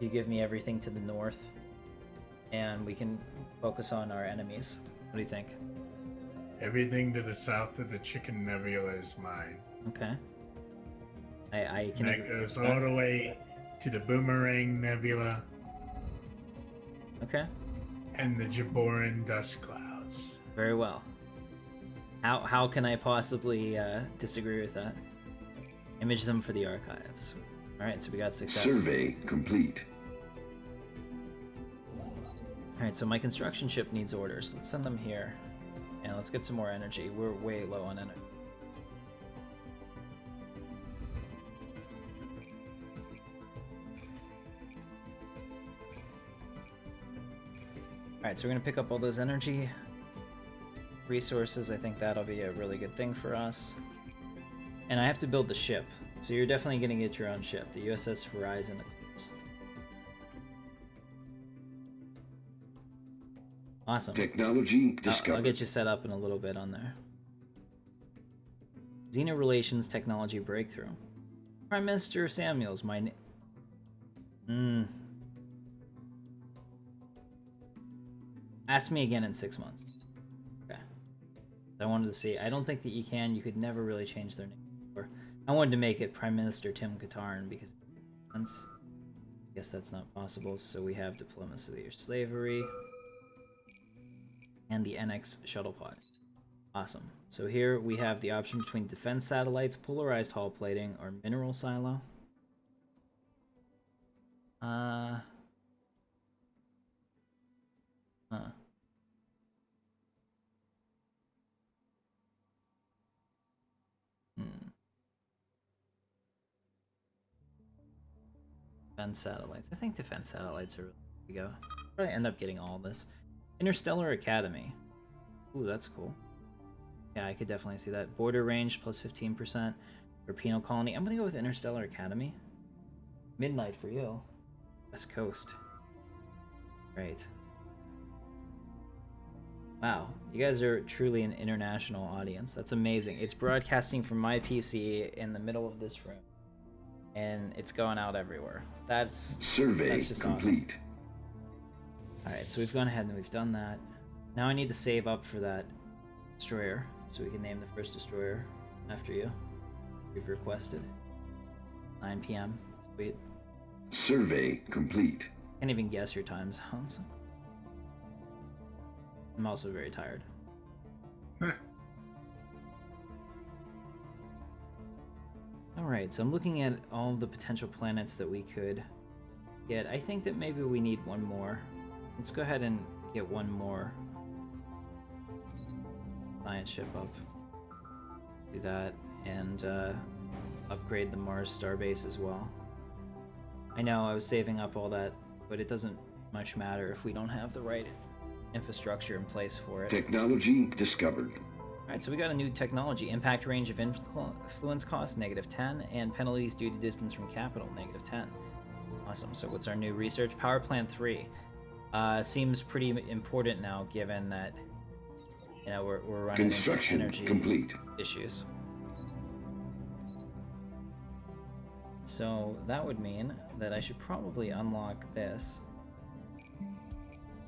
You give me everything to the north. And we can focus on our enemies. What do you think? Everything to the south of the Chicken Nebula is mine. Okay. I can... And that goes all the way to the Boomerang Nebula. Okay. And the Jaboran dust clouds. Very well. How can I possibly disagree with that? Image them for the archives. Alright, so we got success. Survey complete. Alright, so my construction ship needs orders. Let's send them here. And let's get some more energy. We're way low on energy. Alright, so we're going to pick up all those energy resources. I think that'll be a really good thing for us. And I have to build the ship. So you're definitely going to get your own ship. The USS Horizon. Awesome. Technology discovered. I'll get you set up in a little bit on there. Xena Relations Technology Breakthrough. Prime Minister Samuels, my Ask me again in 6 months. Okay. I wanted to see. I don't think that you can. You could never really change their name. I wanted to make it Prime Minister Katarn because I guess that's not possible. So we have diplomacy or slavery. And the NX shuttle pod. Awesome. So here we have the option between defense satellites, polarized hull plating, or mineral silo. Defense satellites. I think defense satellites are really good to go. Probably end up getting all this. Interstellar Academy. Ooh, that's cool. Yeah, I could definitely see that. Border range plus 15% for penal colony. I'm gonna go with Interstellar Academy. Midnight for you. West Coast. Great. Wow, you guys are truly an international audience. That's amazing. It's broadcasting from my PC in the middle of this room. And it's going out everywhere. That's just complete. Awesome. Alright, so we've gone ahead and we've done that. Now I need to save up for that destroyer, so we can name the first destroyer after you. We've requested. 9 p.m. Sweet. Survey complete. Can't even guess your time zones. I'm also very tired. Alright, so I'm looking at all of the potential planets that we could get. I think that maybe we need one more. Let's go ahead and get one more science ship up. Do that, and upgrade the Mars starbase as well. I know I was saving up all that, but it doesn't much matter if we don't have the right infrastructure in place for it. Technology discovered. Alright, so we got a new technology. Impact range of influence cost, -10, and penalties due to distance from capital, -10. Awesome, so what's our new research? Power Plant 3. Seems pretty important now, given that, you know, we're running into energy complete. issues. So that would mean that I should probably unlock this.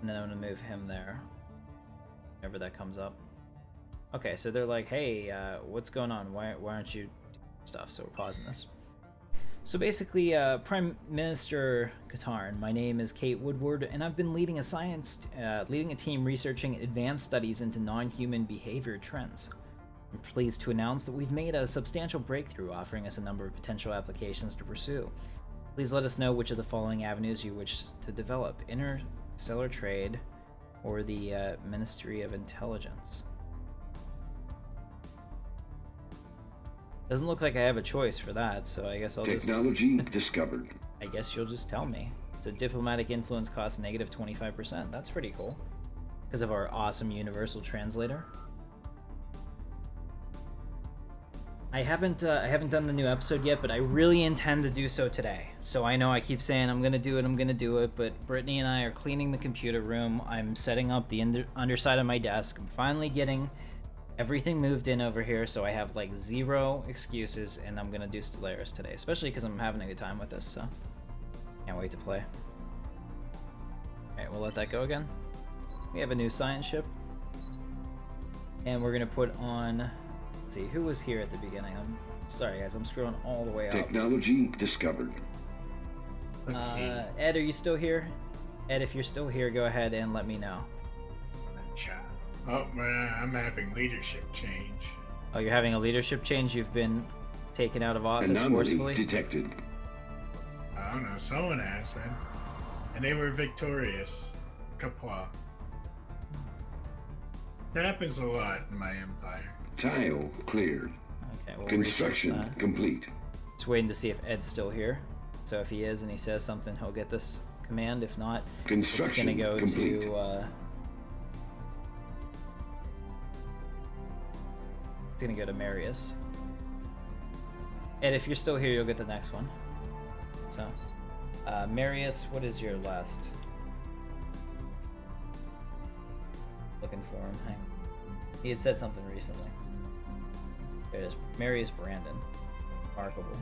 And then I'm gonna move him there. Whenever that comes up. Okay, so they're like, hey, what's going on? Why aren't you doing stuff? So we're pausing this. So basically, Prime Minister Katarn, my name is Kate Woodward, and I've been leading a team researching advanced studies into non-human behavior trends. I'm pleased to announce that we've made a substantial breakthrough, offering us a number of potential applications to pursue. Please let us know which of the following avenues you wish to develop: interstellar trade, or the Ministry of Intelligence. Doesn't look like I have a choice for that, so I guess I'll Technology discovered. I guess you'll just tell me. It's a diplomatic influence cost negative 25%. That's pretty cool. Because of our awesome universal translator. I haven't done the new episode yet, but I really intend to do so today. So I know I keep saying I'm gonna do it, but Brittany and I are cleaning the computer room. I'm setting up the underside of my desk. I'm finally getting everything moved in over here, so I have like zero excuses, and I'm gonna do Stellaris today, especially because I'm having a good time with this, so can't wait to play. Alright, we'll let that go again. We have a new science ship, and we're gonna put on, let's see, who was here at the beginning? I'm sorry guys, I'm scrolling all the way up. Technology discovered. Let's see. Ed, are you still here? Ed, if you're still here, go ahead and let me know. Oh, I'm having leadership change. Oh, you're having a leadership change? You've been taken out of office Anomaly forcefully? detected. I don't know, someone has, man. And they were victorious. Kapwa. That happens a lot in my empire. Tile cleared. Okay, we'll Construction research that. complete. Just waiting to see if Ed's still here. So if he is and he says something, he'll get this command. If not, Construction it's gonna go complete. to it's gonna go to Marius. Ed, if you're still here, you'll get the next one. So, Marius, what is your last? Looking for him. Hang on. He had said something recently. There it is. Marius Brandon. Remarkable.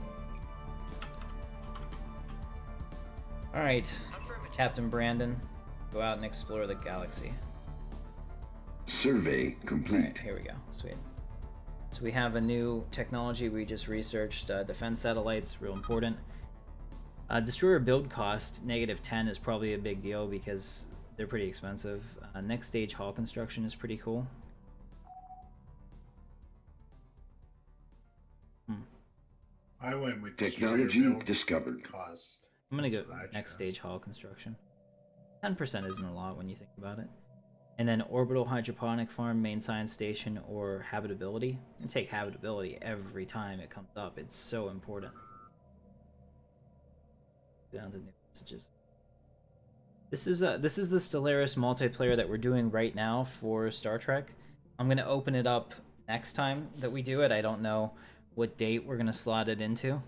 Alright, Captain Brandon, go out and explore the galaxy. Survey complete. Alright, here we go. Sweet. So we have a new technology we just researched. Defense satellites, real important. Destroyer build cost, -10 is probably a big deal because they're pretty expensive. Next stage hull construction is pretty cool. I went with Technology destroyer build discovered. cost. I'm gonna go That's what I next chose. stage hull construction. 10% isn't a lot when you think about it. And then orbital hydroponic farm, main science station, or habitability. You take habitability every time it comes up. It's so important. Down to new messages. This is the Stellaris multiplayer that we're doing right now for Star Trek. I'm gonna open it up next time that we do it. I don't know what date we're gonna slot it into.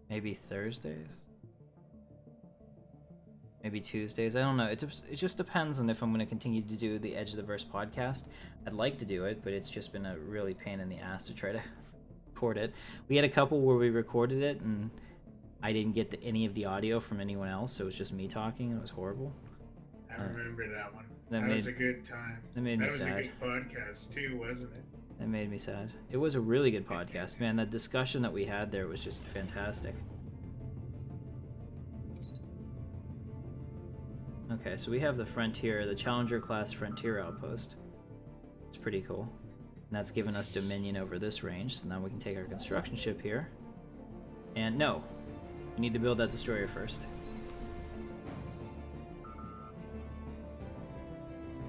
Maybe Thursdays. Maybe Tuesdays. I don't know. It just depends on if I'm going to continue to do the Edge of the Verse podcast. I'd like to do it, but it's just been a really pain in the ass to try to record it. We had a couple where we recorded it, and I didn't get any of the audio from anyone else, so it was just me talking, and it was horrible. I remember that one. that That was made- a good time. that made me was sad. a good podcast too, wasn't it? That made me sad. It was a really good podcast, man. That discussion that we had there was just fantastic. Okay, so we have the Frontier, the Challenger class Frontier outpost. It's pretty cool. And that's given us dominion over this range, so now we can take our construction ship here. And no, we need to build that destroyer first.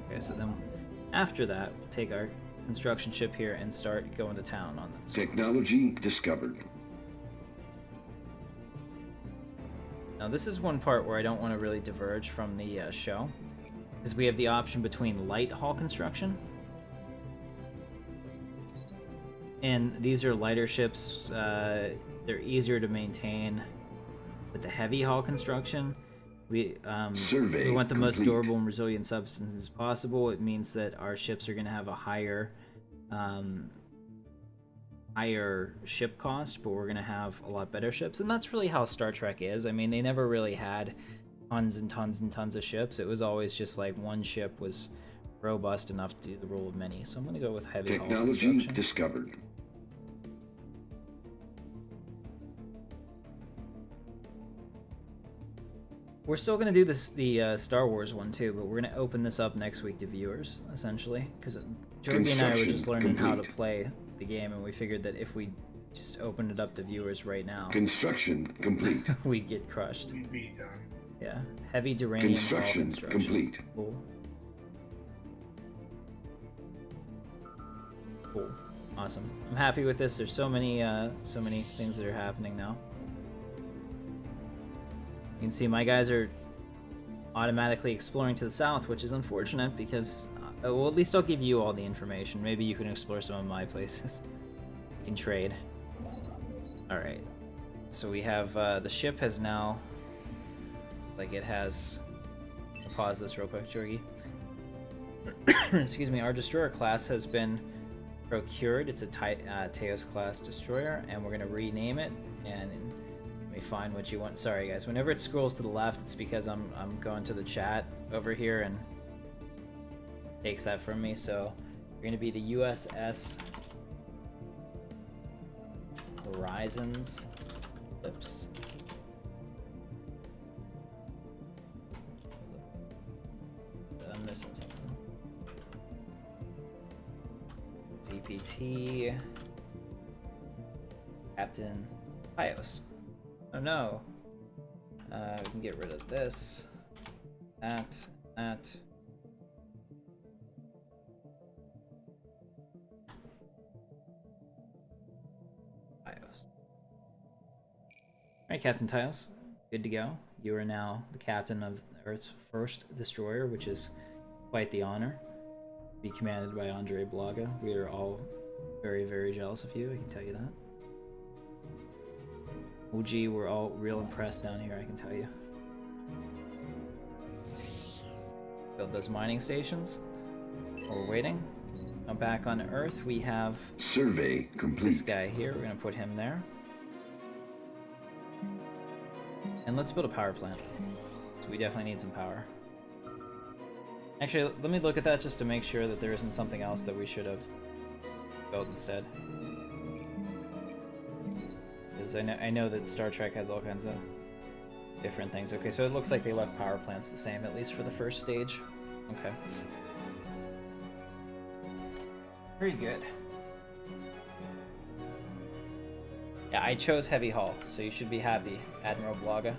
Okay, so then after that, we'll take our construction ship here and start going to town on this. Technology discovered. Now this is one part where I don't want to really diverge from the show, because we have the option between light hull construction, and these are lighter ships. They're easier to maintain. With the heavy hull construction, we want the most complete. durable and resilient substances possible. It means that our ships are going to have a higher higher ship cost, but we're gonna have a lot better ships, and that's really how Star Trek is. I mean, they never really had tons and tons and tons of ships. It was always just like one ship was robust enough to do the role of many. So I'm gonna go with heavy hull Technology construction. discovered. We're still gonna do the Star Wars one too, but we're gonna open this up next week to viewers, essentially, because Jordy and I were just learning how to play the game, and we figured that if we just opened it up to viewers right now, Construction complete. we'd get crushed. We'd be done. Yeah, heavy duranium hull Construction construction. complete. Cool. Cool. Awesome. I'm happy with this. There's so many things that are happening now. You can see my guys are automatically exploring to the south, which is unfortunate because, well, at least I'll give you all the information. Maybe you can explore some of my places. We can trade. Alright. So we have, the ship has now, like it has, I'll pause this real quick, Jorgy. Excuse me, our destroyer class has been procured. It's a Teos class destroyer, and we're going to rename it, and let me find what you want. Sorry guys, whenever it scrolls to the left, it's because I'm going to the chat over here and takes that from me. So you're going to be the USS Horizons. Oops. I'm missing something. ZPT. Captain Pios. Oh no. We can get rid of this. That. Tios. Alright, Captain Tios. Good to go. You are now the captain of Earth's first destroyer, which is quite the honor. Be commanded by Andre Blaga. We are all very, very jealous of you, I can tell you that. OG, we're all real impressed down here, I can tell you. Build those mining stations. While we're waiting. Now back on Earth, we have Survey complete. this guy here. We're gonna put him there. And let's build a power plant. So we definitely need some power. Actually, let me look at that just to make sure that there isn't something else that we should have built instead. Because I know that Star Trek has all kinds of different things. Okay, so it looks like they left power plants the same, at least for the first stage. Okay. Very good. Yeah, I chose heavy hull, so you should be happy, Admiral Blaga.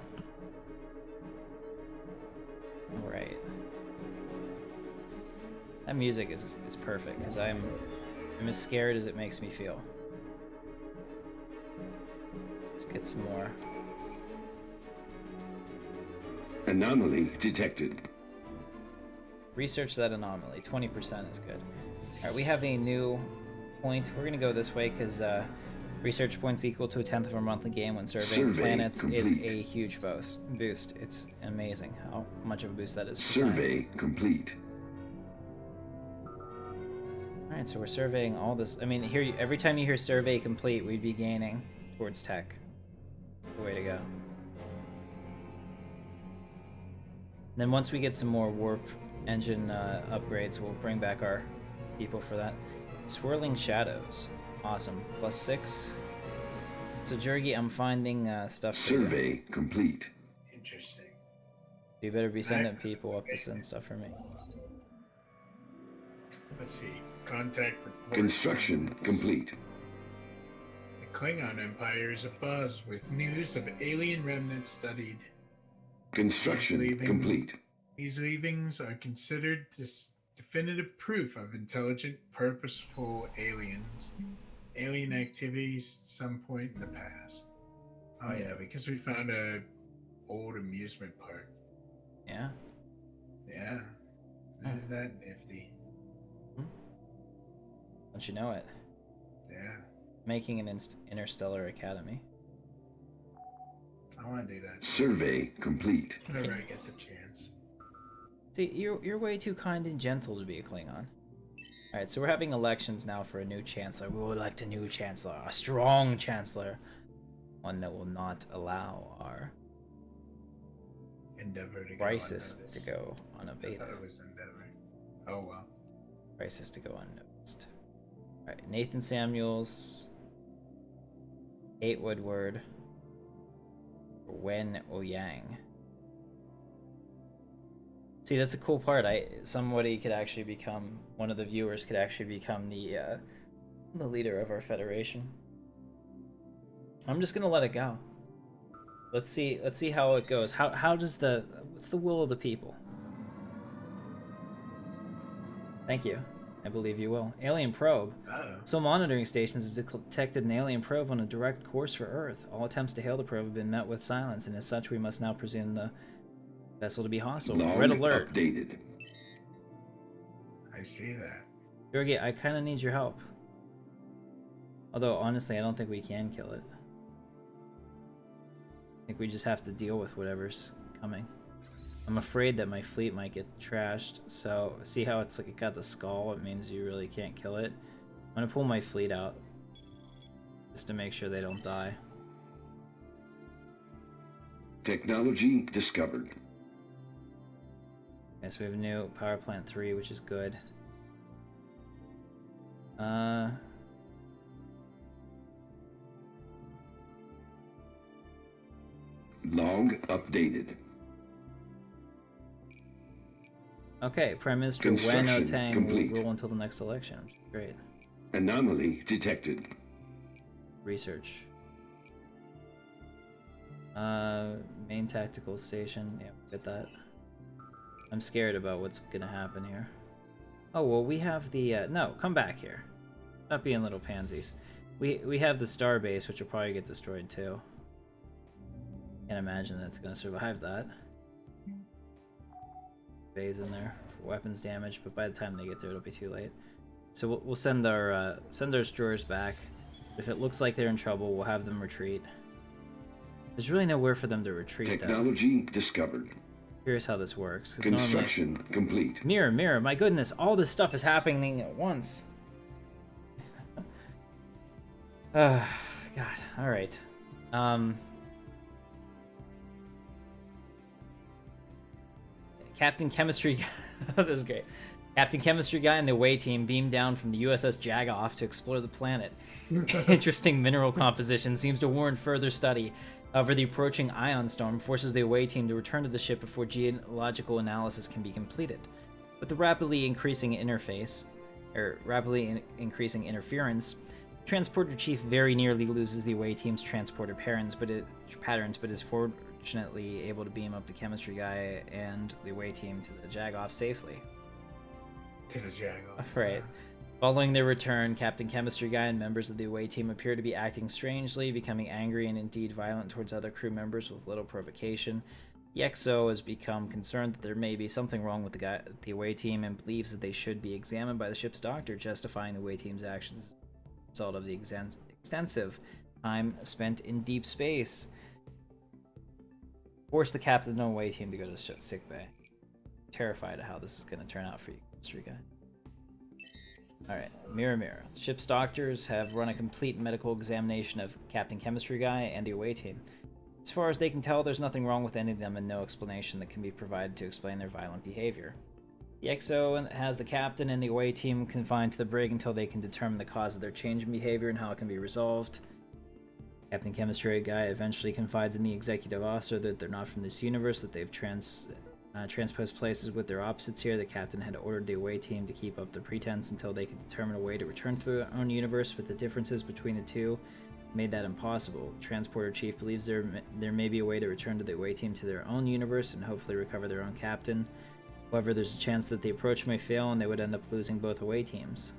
Alright. That music is perfect, because I'm as scared as it makes me feel. Let's get some more. Anomaly detected. Research that anomaly. 20% is good. Alright, we have a new point. We're going to go this way, because research points equal to 1/10 of our monthly gain when surveying planets complete. is a huge boost. It's amazing how much of a boost that is for Survey science. complete. Alright, so we're surveying all this. I mean, here, every time you hear survey complete, we'd be gaining towards tech. The way to go. Then once we get some more warp engine upgrades, we'll bring back our people for that. Swirling Shadows. Awesome. +6. So, Jurgi, I'm finding stuff for you. Survey complete. Interesting. You better be sending people up to send stuff for me. Let's see. Contact report. Construction complete. The Klingon Empire is abuzz with news of alien remnants studied. Construction complete. These leavings are considered definitive proof of intelligent, purposeful aliens. Alien activities at some point in the past. Oh yeah, because we found a old amusement park. Yeah? Yeah. Isn't that nifty? Don't you know it? Yeah. Making an interstellar academy. I want to do that. Survey complete. Whenever I get the chance. See, you're way too kind and gentle to be a Klingon. Alright, so we're having elections now for a new chancellor. We will elect a new chancellor, a strong chancellor. One that will not allow our Endeavor to crisis go to go I unabated. thought it was Endeavor. Oh well. Crisis to go unnoticed. Alright, Nathan Samuels, Kate Woodward, Wen Ouyang. See, that's a cool part. Somebody could actually become, one of the viewers could actually become the leader of our federation. I'm just gonna let it go. Let's see how it goes. How does what's the will of the people? Thank you. I believe you will. Alien probe. Uh-oh. So monitoring stations have detected an alien probe on a direct course for Earth. All attempts to hail the probe have been met with silence, and as such, we must now presume the vessel to be hostile. Log Red alert. updated. I see that. Jorge, I kind of need your help. Although, honestly, I don't think we can kill it. I think we just have to deal with whatever's coming. I'm afraid that my fleet might get trashed, so see how it's like it got the skull? It means you really can't kill it. I'm gonna pull my fleet out just to make sure they don't die. Technology discovered. Okay, so we have a new power plant 3, which is good. Log updated. Okay, Prime Minister Wen Construction Otang complete. will rule until the next election. Great. Anomaly detected. Research. Main tactical station. Yeah, get that. I'm scared about what's gonna happen here. Oh, well, we have the, no, come back here. Stop being little pansies. We have the star base, which will probably get destroyed too. Can't imagine that's gonna survive that. Phase in there for weapons damage, but by the time they get there, it'll be too late. So we'll send our destroyers back. If it looks like they're in trouble, we'll have them retreat. There's really nowhere for them to retreat, Technology discovered. Curious how this works. Construction complete. Mirror, my goodness, all this stuff is happening at once. God, alright. Captain Chemistry Guy, this is great. Captain Chemistry Guy and the away team beam down from the USS Jagoff to explore the planet. Interesting mineral composition seems to warrant further study. However, the approaching ion storm forces the away team to return to the ship before geological analysis can be completed. With the rapidly increasing interference, Transporter Chief very nearly loses the away team's transporter patterns, but is fortunately able to beam up the Chemistry Guy and the away team to the Jagoff safely. To the Jagoff. Right. Following their return, Captain Chemistry Guy and members of the away team appear to be acting strangely, becoming angry and indeed violent towards other crew members with little provocation. The XO has become concerned that there may be something wrong with the away team and believes that they should be examined by the ship's doctor, justifying the away team's actions as a result of the extensive time spent in deep space. Force the captain and the away team to go to sickbay. Terrified of how this is going to turn out for you, Chemistry Guy. Alright, Mirror. The ship's doctors have run a complete medical examination of Captain Chemistry Guy and the away team. As far as they can tell, there's nothing wrong with any of them and no explanation that can be provided to explain their violent behavior. The XO has the captain and the away team confined to the brig until they can determine the cause of their change in behavior and how it can be resolved. Captain Chemistry Guy eventually confides in the executive officer that they're not from this universe, that they've transposed places with their opposites here. The captain had ordered the away team to keep up the pretense until they could determine a way to return to their own universe, but the differences between the two made that impossible. Transporter Chief believes there may be a way to return to the away team to their own universe and hopefully recover their own captain. However, there's a chance that the approach may fail and they would end up losing both away teams.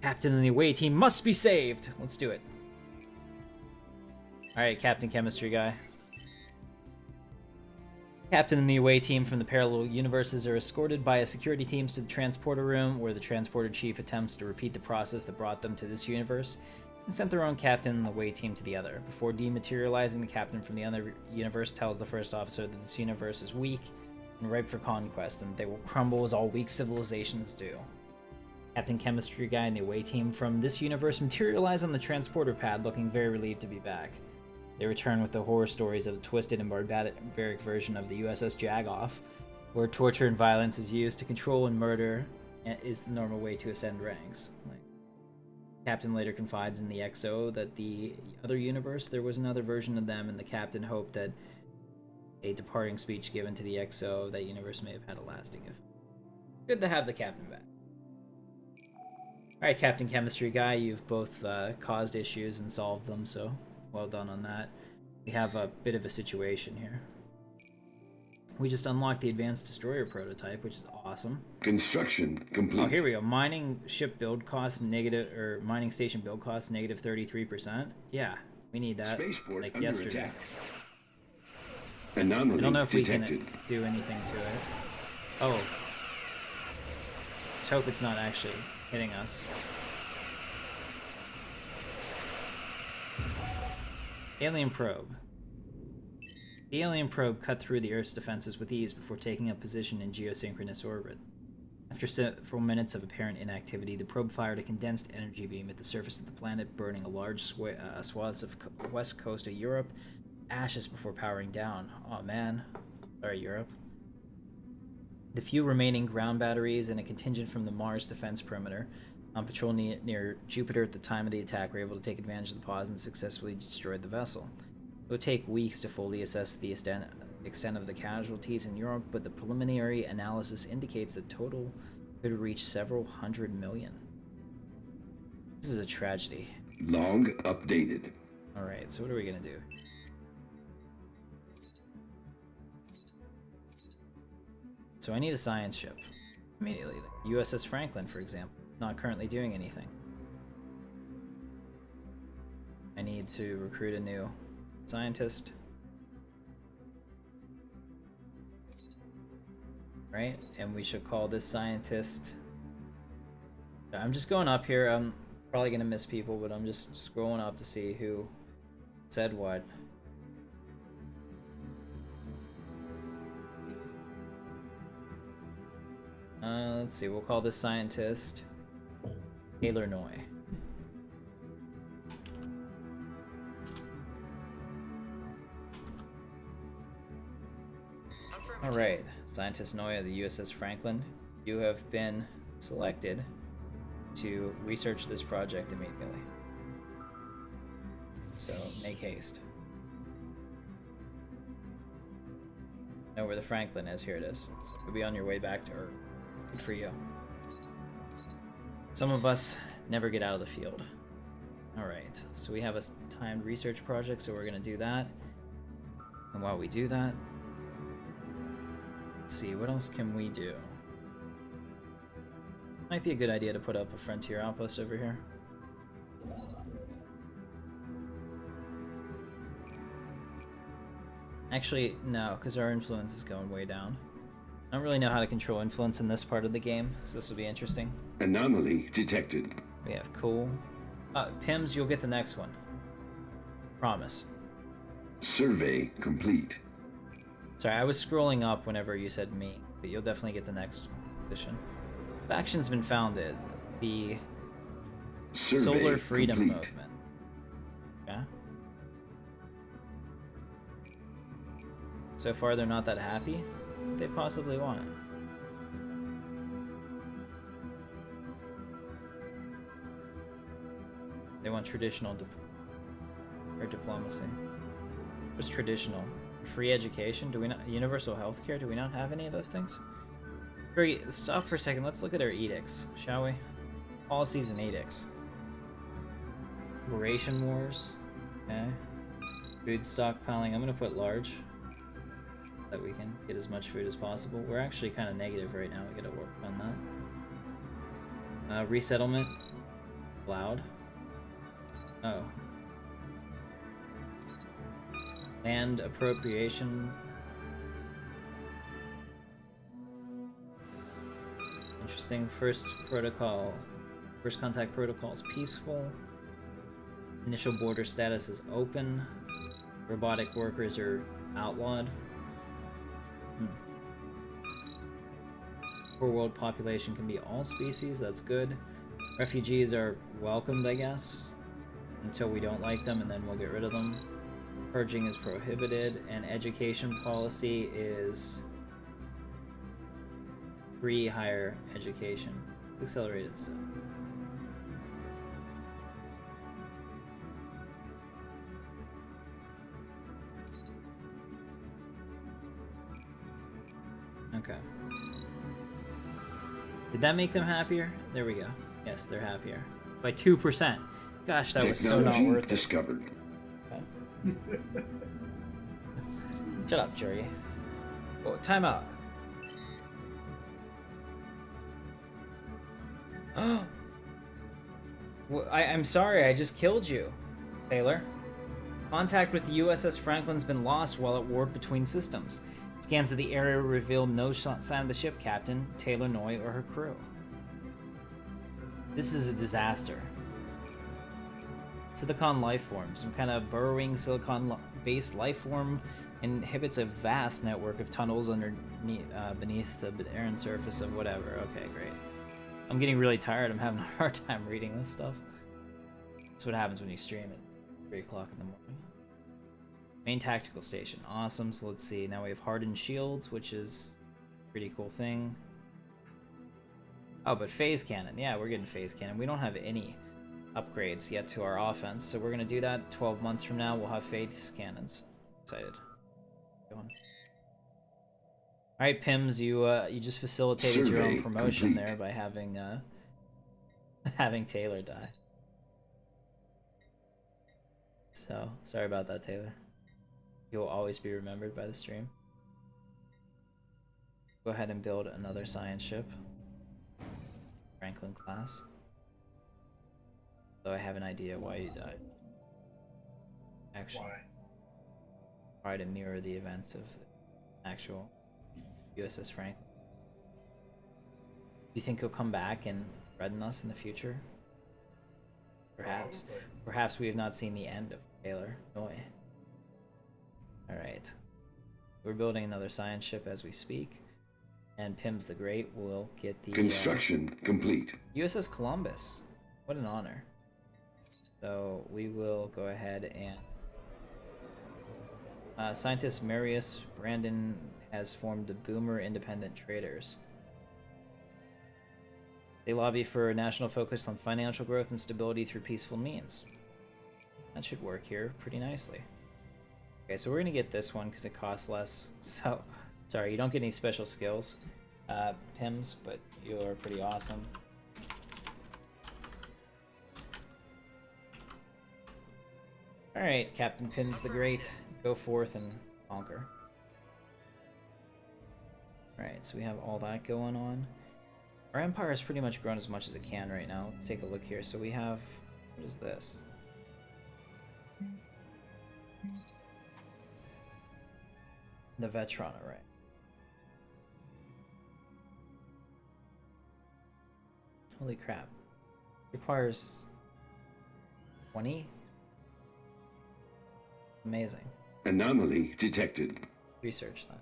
Captain and the away team must be saved! Let's do it. Alright, Captain Chemistry Guy. Captain and the away team from the parallel universes are escorted by security teams to the transporter room, where the transporter chief attempts to repeat the process that brought them to this universe, and sent their own captain and the away team to the other. Before dematerializing, the captain from the other universe tells the first officer that this universe is weak and ripe for conquest, and they will crumble as all weak civilizations do. Captain Chemistry Guy and the away team from this universe materialize on the transporter pad, looking very relieved to be back. They return with the horror stories of the twisted and barbaric version of the USS Jagoff, where torture and violence is used to control and murder is the normal way to ascend ranks. Captain later confides in the XO that the other universe, there was another version of them, and the captain hoped that a departing speech given to the XO of that universe may have had a lasting effect. Good to have the captain back. Alright, Captain Chemistry Guy, you've both caused issues and solved them, so well done on that. We have a bit of a situation here. We just unlocked the Advanced Destroyer prototype, which is awesome. Construction complete. Oh, here we go. Mining ship build costs negative, or mining station build costs negative 33%. Yeah, we need that Spaceport like under yesterday. attack. Anomaly I don't know if detected. we can do anything to it. Oh. Let's hope it's not actually hitting us. Alien probe. The alien probe cut through the Earth's defenses with ease before taking up position in geosynchronous orbit. After several minutes of apparent inactivity, the probe fired a condensed energy beam at the surface of the planet, burning a large swaths of west coast of Europe, ashes before powering down. Oh man. Sorry, Europe. The few remaining ground batteries and a contingent from the Mars defense perimeter on patrol near Jupiter at the time of the attack were able to take advantage of the pause and successfully destroyed the vessel. It would take weeks to fully assess the extent of the casualties in Europe, but the preliminary analysis indicates that total could reach several hundred million. This is a tragedy. Log updated. Alright, so what are we gonna do? So I need a science ship. Immediately. Like USS Franklin, for example. Not currently doing anything. I need to recruit a new scientist. Right? And we should call this scientist... I'm just going up here. I'm probably going to miss people, but I'm just scrolling up to see who said what. Let's see. We'll call this scientist Taylor Noy. Alright, Scientist Noy of the USS Franklin, you have been selected to research this project immediately. So, make haste. Know where the Franklin is, here it is. So you'll be on your way back to Earth. Good for you. Some of us never get out of the field. Alright, so we have a timed research project, so we're gonna do that. And while we do that, let's see, what else can we do? Might be a good idea to put up a frontier outpost over here. Actually, no, because our influence is going way down. I don't really know how to control influence in this part of the game, so this will be interesting. Anomaly detected. We have cool. Pims, you'll get the next one. Promise. Survey complete. Sorry, I was scrolling up whenever you said me, but you'll definitely get the next position. Faction's been founded. The Survey Solar Freedom complete. Movement. Yeah. So far, they're not that happy. What they possibly want. They want traditional diplomacy. What's traditional? Free education? Do we not? Universal healthcare? Do we not have any of those things? Stop for a second. Let's look at our edicts, shall we? Policies and edicts. Ration wars. Okay. Food stockpiling. I'm gonna put large. That we can get as much food as possible. We're actually kind of negative right now. We gotta work on that. Resettlement. Allowed. Oh. Land appropriation. Interesting. First contact protocol is peaceful. Initial border status is open. Robotic workers are outlawed. Core world population can be all species, that's good. Refugees are welcomed, I guess, until we don't like them, and then we'll get rid of them. Purging is prohibited, and education policy is free higher education. Accelerated stuff. Okay. Did that make them happier? There we go. Yes, they're happier. By 2%. Gosh, that was so not worth it. Discovered. Okay. Shut up, Jerry. Oh, time out. Well, I'm sorry, I just killed you, Taylor. Contact with the USS Franklin's been lost while it warped between systems. Scans of the area reveal no sign of the ship captain, Taylor Noy, or her crew. This is a disaster. Silicon life form, some kind of burrowing silicon-based life form, inhibits a vast network of tunnels beneath the barren surface of whatever. Okay, great. I'm getting really tired. I'm having a hard time reading this stuff. That's what happens when you stream at 3 o'clock in the morning. Main tactical station. Awesome. So let's see. Now we have hardened shields, which is a pretty cool thing. Oh, but phase cannon. Yeah, we're getting phase cannon. We don't have any upgrades yet to our offense, so we're going to do that. 12 months from now, we'll have phase cannons. Excited. Go on. All right, Pims, you just facilitated your own promotion there by having having Taylor die. So sorry about that, Taylor. You will always be remembered by the stream. Go ahead and build another science ship, Franklin class. Though I have an idea why you died. Actually, try to mirror the events of the actual USS Franklin. Do you think he'll come back and threaten us in the future? Perhaps. Perhaps we have not seen the end of Taylor Noy. Alright. We're building another science ship as we speak. And Pims the Great will get the... Construction complete. USS Columbus. What an honor. So we will go ahead and... scientist Marius Brandon has formed the Boomer Independent Traders. They lobby for a national focus on financial growth and stability through peaceful means. That should work here pretty nicely. Okay, so we're gonna get this one because it costs less. So, sorry, you don't get any special skills, Pims, but you're pretty awesome. Alright, Captain Pims the Great, go forth and conquer. Alright, so we have all that going on. Our empire has pretty much grown as much as it can right now. Let's take a look here. So we have... what is this? The Vetron array. Holy crap. Requires 20? Amazing. Anomaly detected. Research that.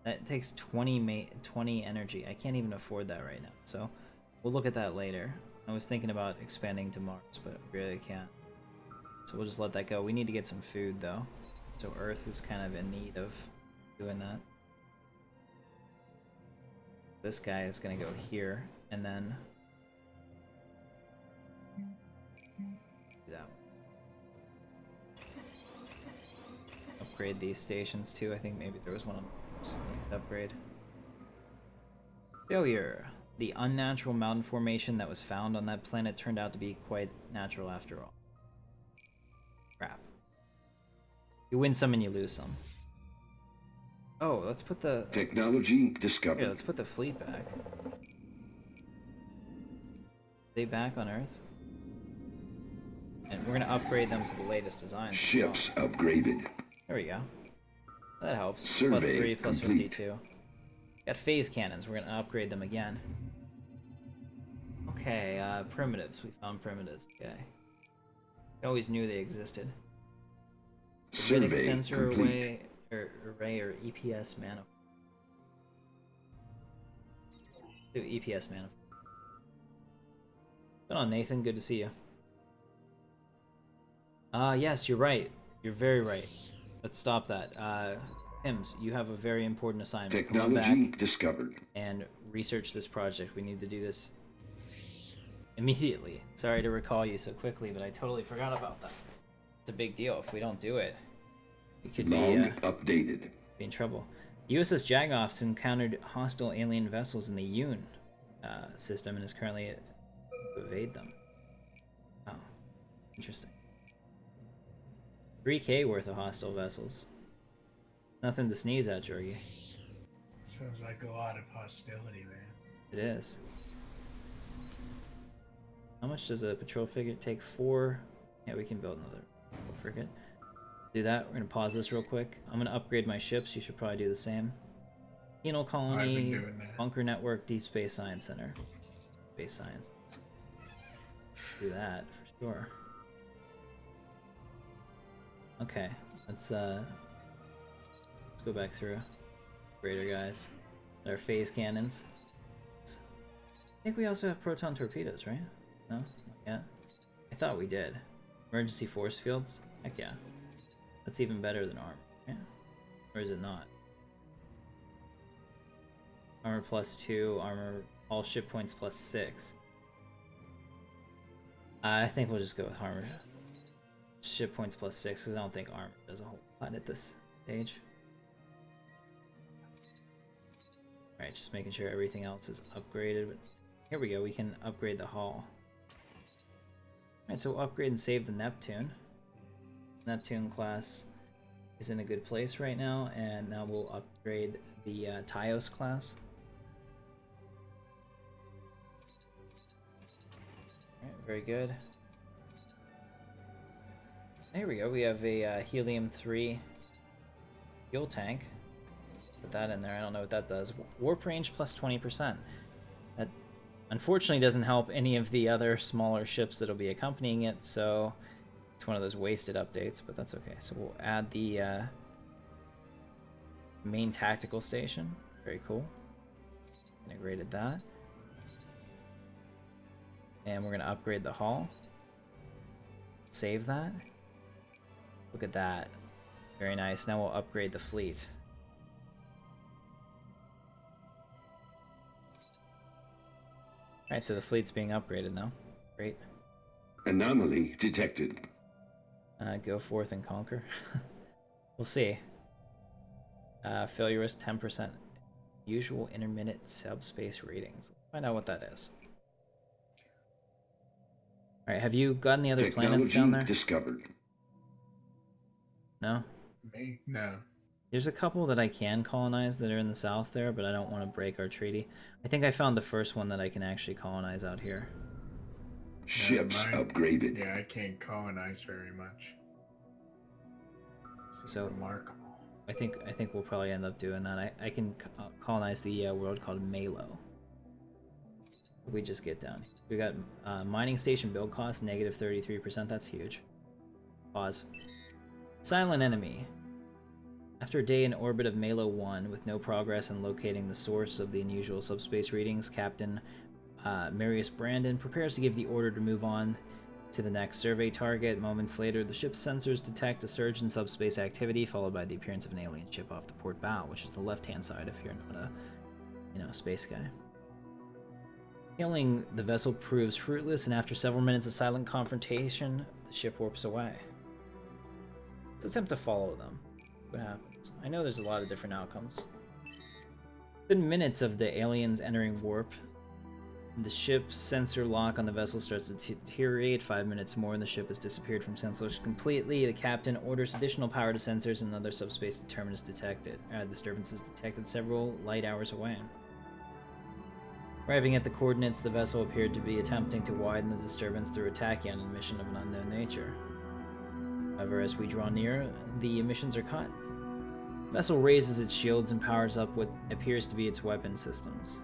That takes 20 energy. I can't even afford that right now. So we'll look at that later. I was thinking about expanding to Mars, but really can't. So we'll just let that go. We need to get some food though. So Earth is kind of in need of doing that. This guy is gonna go here and then do that one. Upgrade these stations too. I think maybe there was one on upgrade. Failure. The unnatural mountain formation that was found on that planet turned out to be quite natural after all. Crap. You win some and you lose some. Oh, let's put the... Technology discovered. Here, let's put the fleet back. They back on Earth? And we're gonna upgrade them to the latest designs. Ships upgraded. There we go. That helps. Survey Plus 3, plus complete. 52. Got phase cannons. We're gonna upgrade them again. Okay, primitives. We found primitives. Okay. I always knew they existed. Survey sensor complete. array or EPS manifold. Do EPS manifold. What's going on, Nathan? Good to see you. Yes, you're right. You're very right. Let's stop that. Hims, you have a very important assignment. Come on Technology back discovered. and research this project. We need to do this immediately. Sorry to recall you so quickly, but I totally forgot about that. It's a big deal. If we don't do it, we could Log updated. be in trouble. USS Jagoff's encountered hostile alien vessels in the Yoon system and is currently to evade them. Oh, interesting. 3K worth of hostile vessels. Nothing to sneeze at, Jorgie. Sounds like a lot of hostility, man. It is. How much does a patrol frigate take? 4. Yeah, we can build another patrol frigate. Do that. We're gonna pause this real quick. I'm gonna upgrade my ships. You should probably do the same. Penal Colony, doing that. Bunker Network, Deep Space Science Center. Space Science. Do that for sure. Okay, let's go back through. Greater guys. Our phase cannons. I think we also have proton torpedoes, right? No? Not yet. I thought we did. Emergency force fields? Heck yeah. That's even better than armor, yeah? Or is it not? Armor +2, armor, all ship points +6. I think we'll just go with armor. Ship points +6, because I don't think armor does a whole lot at this stage. Alright, just making sure everything else is upgraded. But here we go, we can upgrade the hull. Alright, so we'll upgrade and save the Neptune. Neptune class is in a good place right now, and now we'll upgrade the Tyos class. Alright, very good. There we go, we have a helium-3 fuel tank. Put that in there, I don't know what that does. Warp range +20%. That unfortunately doesn't help any of the other smaller ships that'll be accompanying it, so it's one of those wasted updates, but that's okay. So we'll add the main tactical station. Very cool. Integrated that. And we're going to upgrade the hull. Save that. Look at that. Very nice. Now we'll upgrade the fleet. Alright, so the fleet's being upgraded now. Great. Anomaly detected. Go forth and conquer. We'll see. Failure risk 10%. Usual intermittent subspace ratings. Let's find out what that is. Alright, have you gotten the other planets down there? Discovered. No? Me? No. There's a couple that I can colonize that are in the south there, but I don't want to break our treaty. I think I found the first one that I can actually colonize out here. Ships upgraded. Yeah, I can't colonize very much. This is So remarkable. I think we'll probably end up doing that. I can colonize the world called Malo. We just get down. We got mining station build cost -33%. That's huge. Pause. Silent enemy. After a day in orbit of Malo 1 with no progress in locating the source of the unusual subspace readings, Captain Marius Brandon prepares to give the order to move on to the next survey target. Moments later, the ship's sensors detect a surge in subspace activity, followed by the appearance of an alien ship off the port bow, which is the left-hand side if you're not a, space guy. Hailing the vessel proves fruitless, and after several minutes of silent confrontation, the ship warps away. Let's attempt to follow them. What happens? I know there's a lot of different outcomes. Within minutes of the aliens entering warp, the ship's sensor lock on the vessel starts to deteriorate. 5 minutes more and the ship has disappeared from sensors completely. The captain orders additional power to sensors and another subspace disturbances detected several light hours away. Arriving at the coordinates, the vessel appeared to be attempting to widen the disturbance through a tachyon emission of an unknown nature. However, as we draw near, the emissions are cut. The vessel raises its shields and powers up what appears to be its weapon systems.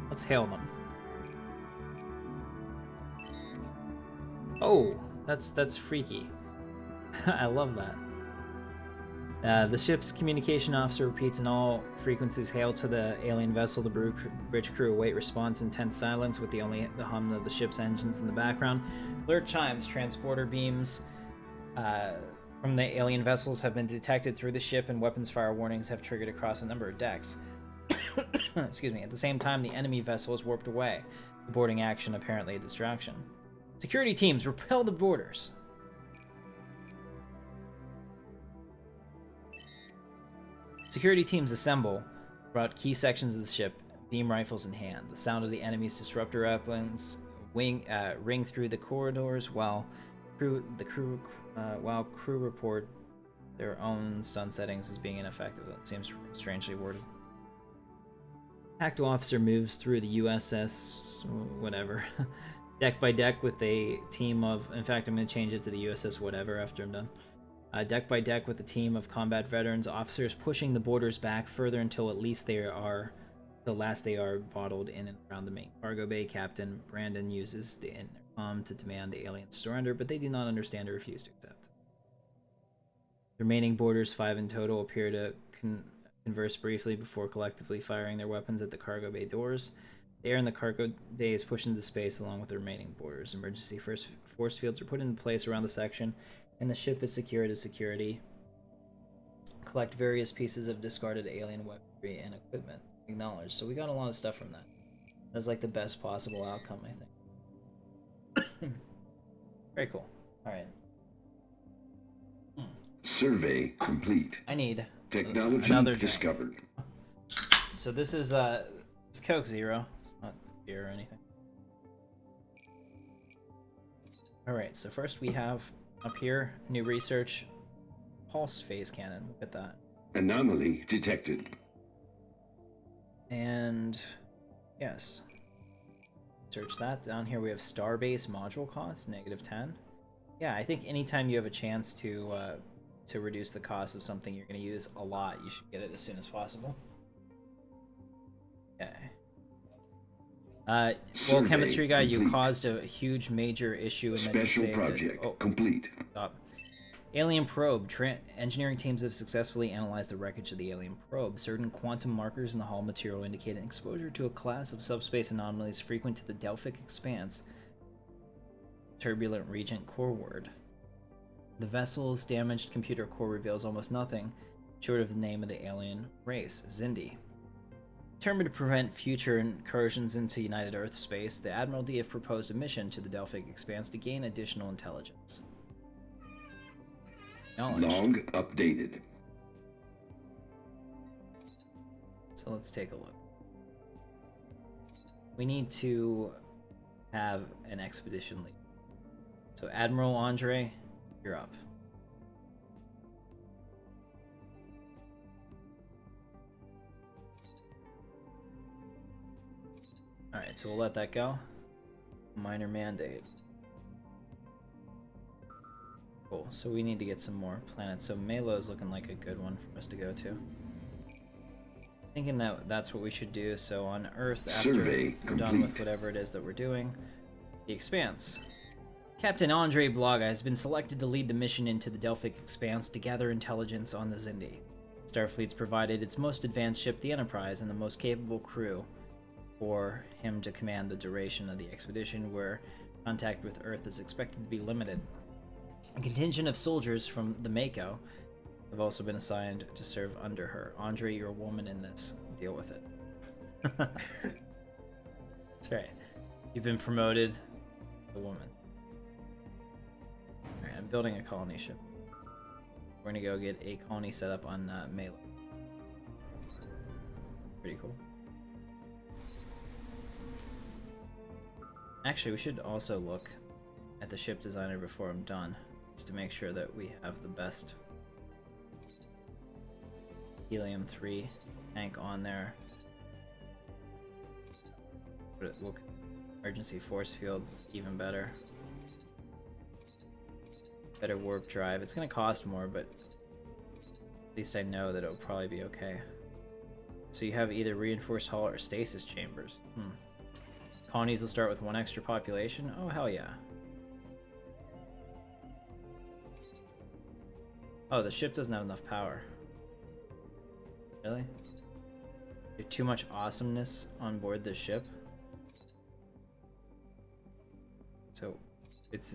Let's hail them. Oh, That's freaky. I love that. The ship's communication officer repeats in all frequencies, hail to the alien vessel. The bridge crew await response in tense silence with the hum of the ship's engines in the background. Alert chimes, transporter beams from the alien vessels have been detected through the ship, and weapons fire warnings have triggered across a number of decks. Excuse me. At the same time, the enemy vessel is warped away. The boarding action apparently a distraction. Security teams repel the boarders. Security teams assemble throughout key sections of the ship, beam rifles in hand. The sound of the enemy's disruptor weapons ring through the corridors while crew report their own stun settings as being ineffective. That seems strangely worded. Tactical officer moves through the USS whatever, deck by deck with a team of. In fact, I'm going to change it to the USS whatever after I'm done. Deck by deck with a team of combat veterans, officers pushing the boarders back further until at least they are bottled in and around the main cargo bay. Captain Brandon uses the intercom to demand the aliens surrender, but they do not understand or refuse to accept. The remaining boarders, 5 in total, appear to converse briefly before collectively firing their weapons at the cargo bay doors. The air in the cargo bay is pushed into space along with the remaining boarders. Emergency force fields are put into place around the section, and the ship is secured as security. Collect various pieces of discarded alien weaponry and equipment. Acknowledged. So we got a lot of stuff from that. That's like the best possible outcome, I think. Very cool. Alright. Survey complete. I need Technology another drink. discovered. So this is it's Coke Zero. It's not beer or anything. Alright, so first we have up here, new research, pulse phase cannon. Look at that. Anomaly detected. And yes, search that. Down here we have Starbase module cost, -10. Yeah, I think anytime you have a chance to reduce the cost of something you're going to use a lot, you should get it as soon as possible. Okay. Well, chemistry guy, you caused a huge major issue and then you Special saved project it. Oh, complete. stop. Alien probe. Engineering teams have successfully analyzed the wreckage of the alien probe. Certain quantum markers in the hull material indicate an exposure to a class of subspace anomalies frequent to the Delphic Expanse. Turbulent Regent Coreward. The vessel's damaged computer core reveals almost nothing short of the name of the alien race, Xindi. Determined to prevent future incursions into United Earth space, the Admiralty have proposed a mission to the Delphic Expanse to gain additional intelligence. Log updated. So let's take a look. We need to have an expedition lead. So Admiral Andre, you're up. Alright, so we'll let that go. Minor mandate. Cool, so we need to get some more planets. So Melo is looking like a good one for us to go to. Thinking that that's what we should do. So on Earth, after we're done with whatever it is that we're doing, the Expanse. Captain Andre Blaga has been selected to lead the mission into the Delphic Expanse to gather intelligence on the Xindi. Starfleet's provided its most advanced ship, the Enterprise, and the most capable crew for him to command the duration of the expedition, where contact with Earth is expected to be limited. A contingent of soldiers from the Mako have also been assigned to serve under her. Andre, you're a woman in this. Deal with it. That's right. You've been promoted to a woman. Alright, I'm building a colony ship. We're gonna go get a colony set up on Mela. Pretty cool. Actually, we should also look at the ship designer before I'm done, just to make sure that we have the best helium-3 tank on there. But it look emergency force fields even better. Better warp drive. It's gonna cost more, but at least I know that it'll probably be okay. So you have either reinforced hull or stasis chambers. Colonies will start with 1 extra population. Oh hell yeah. Oh, the ship doesn't have enough power. Really? There's too much awesomeness on board this ship. So,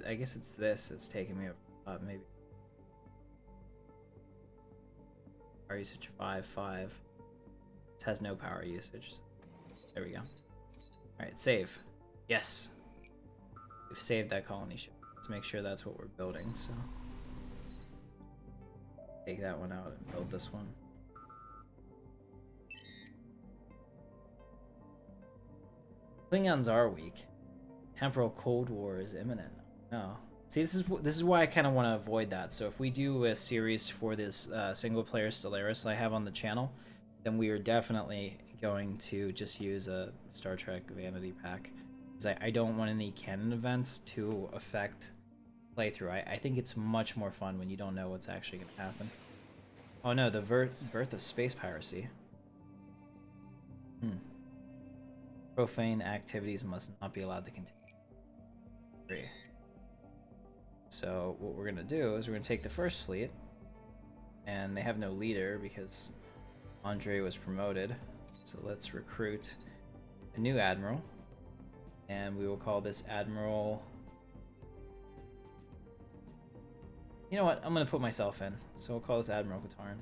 I guess it's this that's taking me over. Maybe. Power usage 5. This has no power usage. There we go. Alright, save. Yes! We've saved that colony ship. Let's make sure that's what we're building, so... Take that one out and build this one. Klingons are weak. Temporal Cold War is imminent. No. See, this is why I kind of want to avoid that. So if we do a series for this single-player Stellaris I have on the channel, then we are definitely going to just use a Star Trek Vanity Pack. Because I don't want any canon events to affect playthrough. I think it's much more fun when you don't know what's actually going to happen. Oh no, the birth of space piracy. Profane activities must not be allowed to continue. 3. So what we're gonna do is we're gonna take the first fleet, and they have no leader because Andre was promoted. So let's recruit a new admiral, and we will call this Admiral. You know what? I'm gonna put myself in, so we'll call this Admiral Katarn.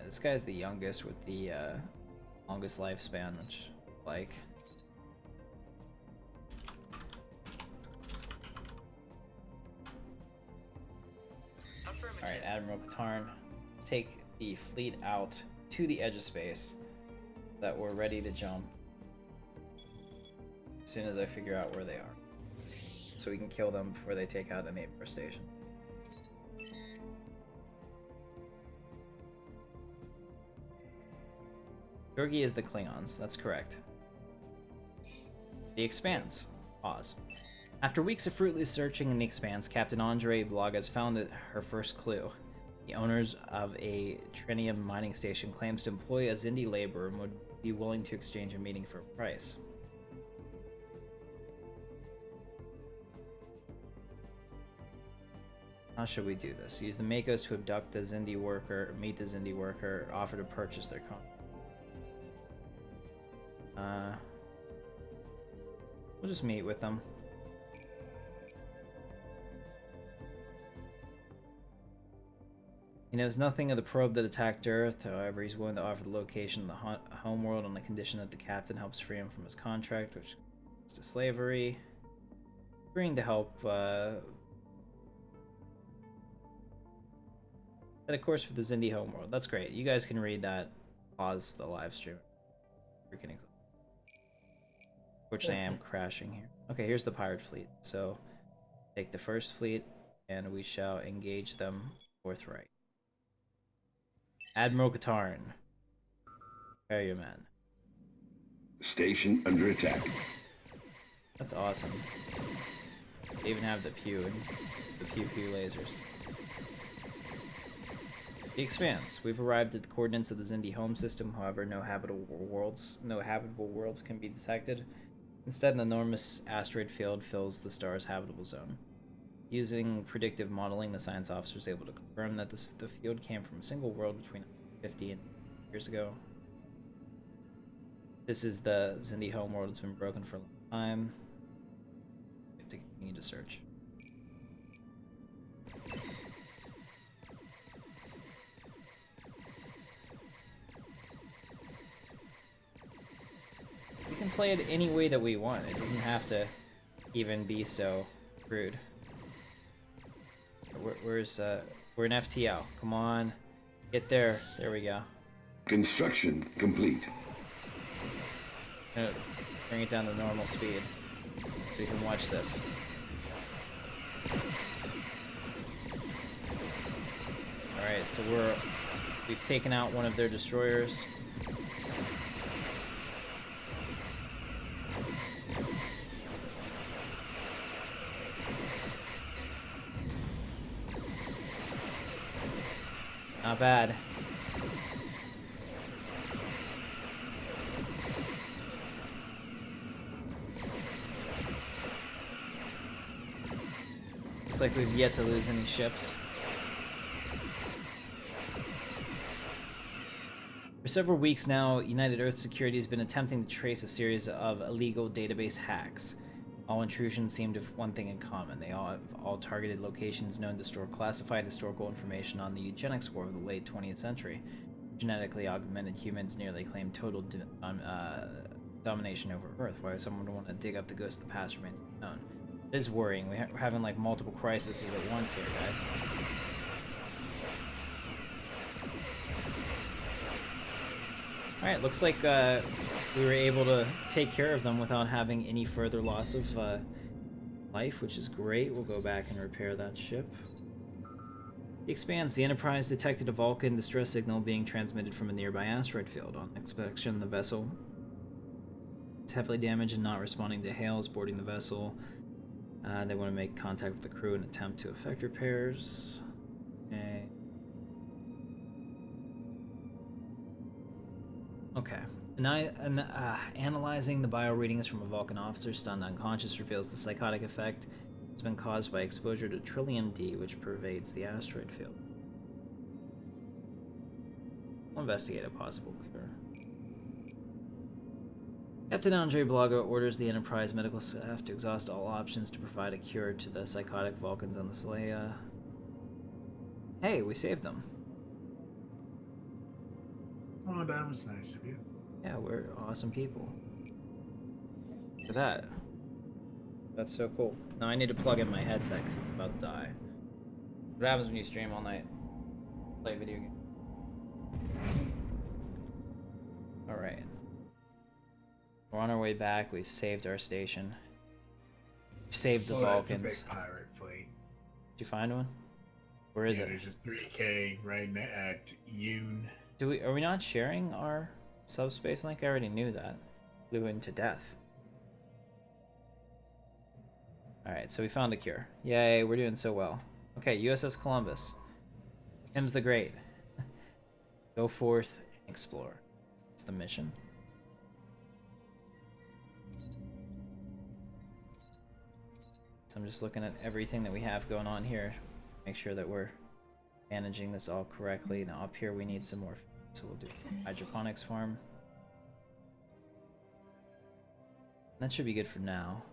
This guy's the youngest with the longest lifespan, which I like. Alright, Admiral Katarn. Let's take the fleet out to the edge of space so that we're ready to jump as soon as I figure out where they are. So we can kill them before they take out an 8-bar station. Georgi is the Klingons, that's correct. The Expanse. Pause. After weeks of fruitless searching in the Expanse, Captain Andre Blog has found her first clue. The owners of a trinium mining station claims to employ a Xindi laborer and would be willing to exchange a meeting for a price. How should we do this? Use the Makos to abduct the Xindi worker, meet the Xindi worker, offer to purchase their contract. We'll just meet with them. He knows nothing of the probe that attacked Earth, however he's willing to offer the location of the homeworld on the condition that the captain helps free him from his contract, which is to slavery. Agreeing to help set a course for the Xindi homeworld. That's great. You guys can read that. Pause the live stream. Freaking exhausted. Fortunately, I am crashing here. Okay, here's the pirate fleet. So, take the first fleet, and we shall engage them forthright. Admiral Katarn, prepare your men. Station under attack. That's awesome. They even have the pew and the pew lasers. The Expanse. We've arrived at the coordinates of the Xindi home system. However, no habitable worlds can be detected. Instead, an enormous asteroid field fills the star's habitable zone. Using predictive modeling, the science officer was able to confirm that the field came from a single world between 50 and years ago. This is the Xindi homeworld. It's been broken for a long time. We have to continue to search. We can play it any way that we want. It doesn't have to even be so crude. We're an FTL. Come on, get there. There we go. Construction complete. Bring it down to normal speed so you can watch this. All right, so we've taken out one of their destroyers. Not bad. like we've yet to lose any ships. For several weeks now, United Earth Security has been attempting to trace a series of illegal database hacks. All intrusions seem to have one thing in common. They all have targeted locations known to store classified historical information on the eugenics war of the late 20th century. Genetically augmented humans nearly claim total domination over Earth. Why someone would want to dig up the ghost of the past remains unknown. It is worrying. We're having like multiple crises at once here, guys. Alright, looks like we were able to take care of them without having any further loss of life, which is great. We'll go back and repair that ship. It expands. The Enterprise detected a Vulcan distress signal being transmitted from a nearby asteroid field. On inspection, the vessel is heavily damaged and not responding to hails. Boarding the vessel, they want to make contact with the crew and attempt to effect repairs. Okay. Analyzing the bio readings from a Vulcan officer stunned unconscious reveals the psychotic effect has been caused by exposure to Trillium-D, which pervades the asteroid field. We'll investigate a possible cure. Captain Andre Blaga orders the Enterprise medical staff to exhaust all options to provide a cure to the psychotic Vulcans on the Saleya. Hey, we saved them. Oh, that was nice of you. Yeah, we're awesome people. Look at that. That's so cool. Now I need to plug in my headset because it's about to die. What happens when you stream all night? Play a video game. Alright. We're on our way back. We've saved our station. We've saved the Vulcans. That's a big pirate fleet. Did you find one? Where is it? There's a 3K right at Yoon. Are we not sharing our subspace link? I already knew that. Flew into death. Alright, so we found a cure. Yay, we're doing so well. Okay, USS Columbus. Tim's the Great. Go forth and explore. It's the mission. So I'm just looking at everything that we have going on here. Make sure that we're managing this all correctly. Now up here we need some more, so we'll do hydroponics farm. That should be good for now.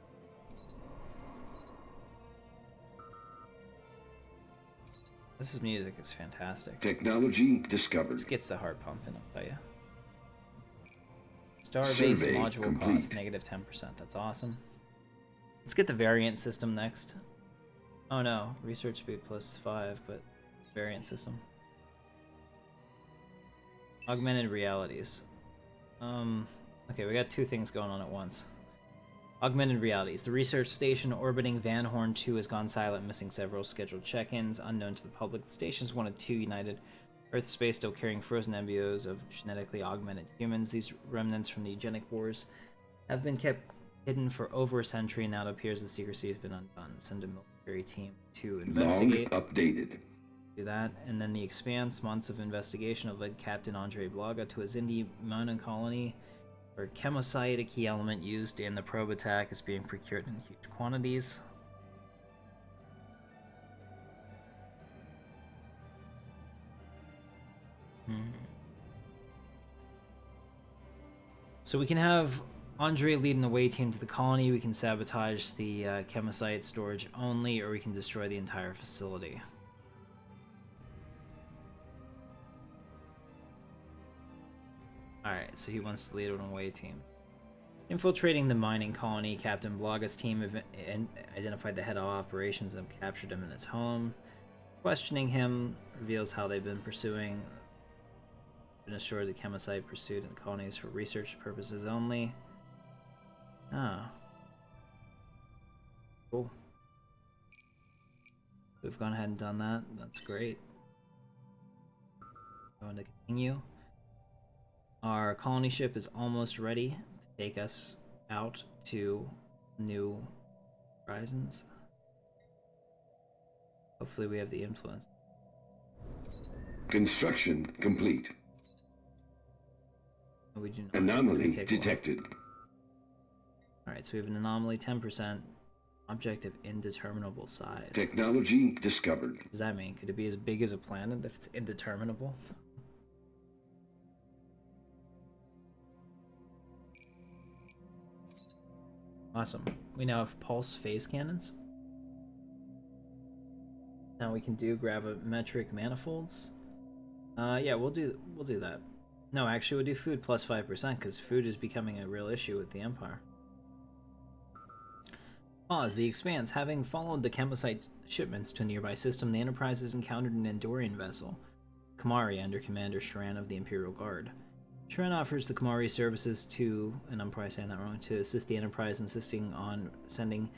This music is fantastic. Technology discovered. This gets the heart pumping, I'll tell you. Starbase Survey module complete. cost negative 10%. That's awesome. Let's get the variant system next. Oh no, research speed plus 5, but variant system. Augmented realities. Okay, we got two things going on at once. Augmented realities. The research station orbiting Van Horn 2 has gone silent, missing several scheduled check-ins. Unknown to the public, the station's one of two United Earth space still carrying frozen embryos of genetically augmented humans. These remnants from the eugenic wars have been kept hidden for over a century, and now it appears the secrecy has been undone. Send a military team to investigate. Long updated. Do that, and then the Expanse. Months of investigation have led Captain Andre Blaga to a Zindi mountain colony where chemosite, a key element used in the probe attack, is being procured in huge quantities. So we can have Andre lead an away team to the colony. We can sabotage the chemosite storage only, or we can destroy the entire facility. Alright, so he wants to lead an away team. Infiltrating the mining colony, Captain Blaga's team identified the head of operations and captured him in his home. Questioning him reveals how they've been pursuing. Been assured the chemosite pursued in the colonies for research purposes only. Ah. Cool. We've gone ahead and done that. That's great. Going to continue. Our colony ship is almost ready to take us out to new horizons. Hopefully we have the influence. Construction complete. No, we do not. Anomaly detected. Alright, so we have an anomaly, 10%. Object of indeterminable size. Technology discovered. What does that mean? Could it be as big as a planet if it's indeterminable? Awesome. We now have pulse phase cannons. Now we can do gravimetric manifolds. Yeah, we'll do that. No, actually we'll do food plus 5% because food is becoming a real issue with the Empire. Pause. The Expanse. Having followed the Chemosite shipments to a nearby system, the Enterprise has encountered an Andorian vessel, Kamari, under Commander Sharan of the Imperial Guard. Sharan offers the Kamari services to, and I'm probably saying that wrong, to assist the Enterprise, insisting on sending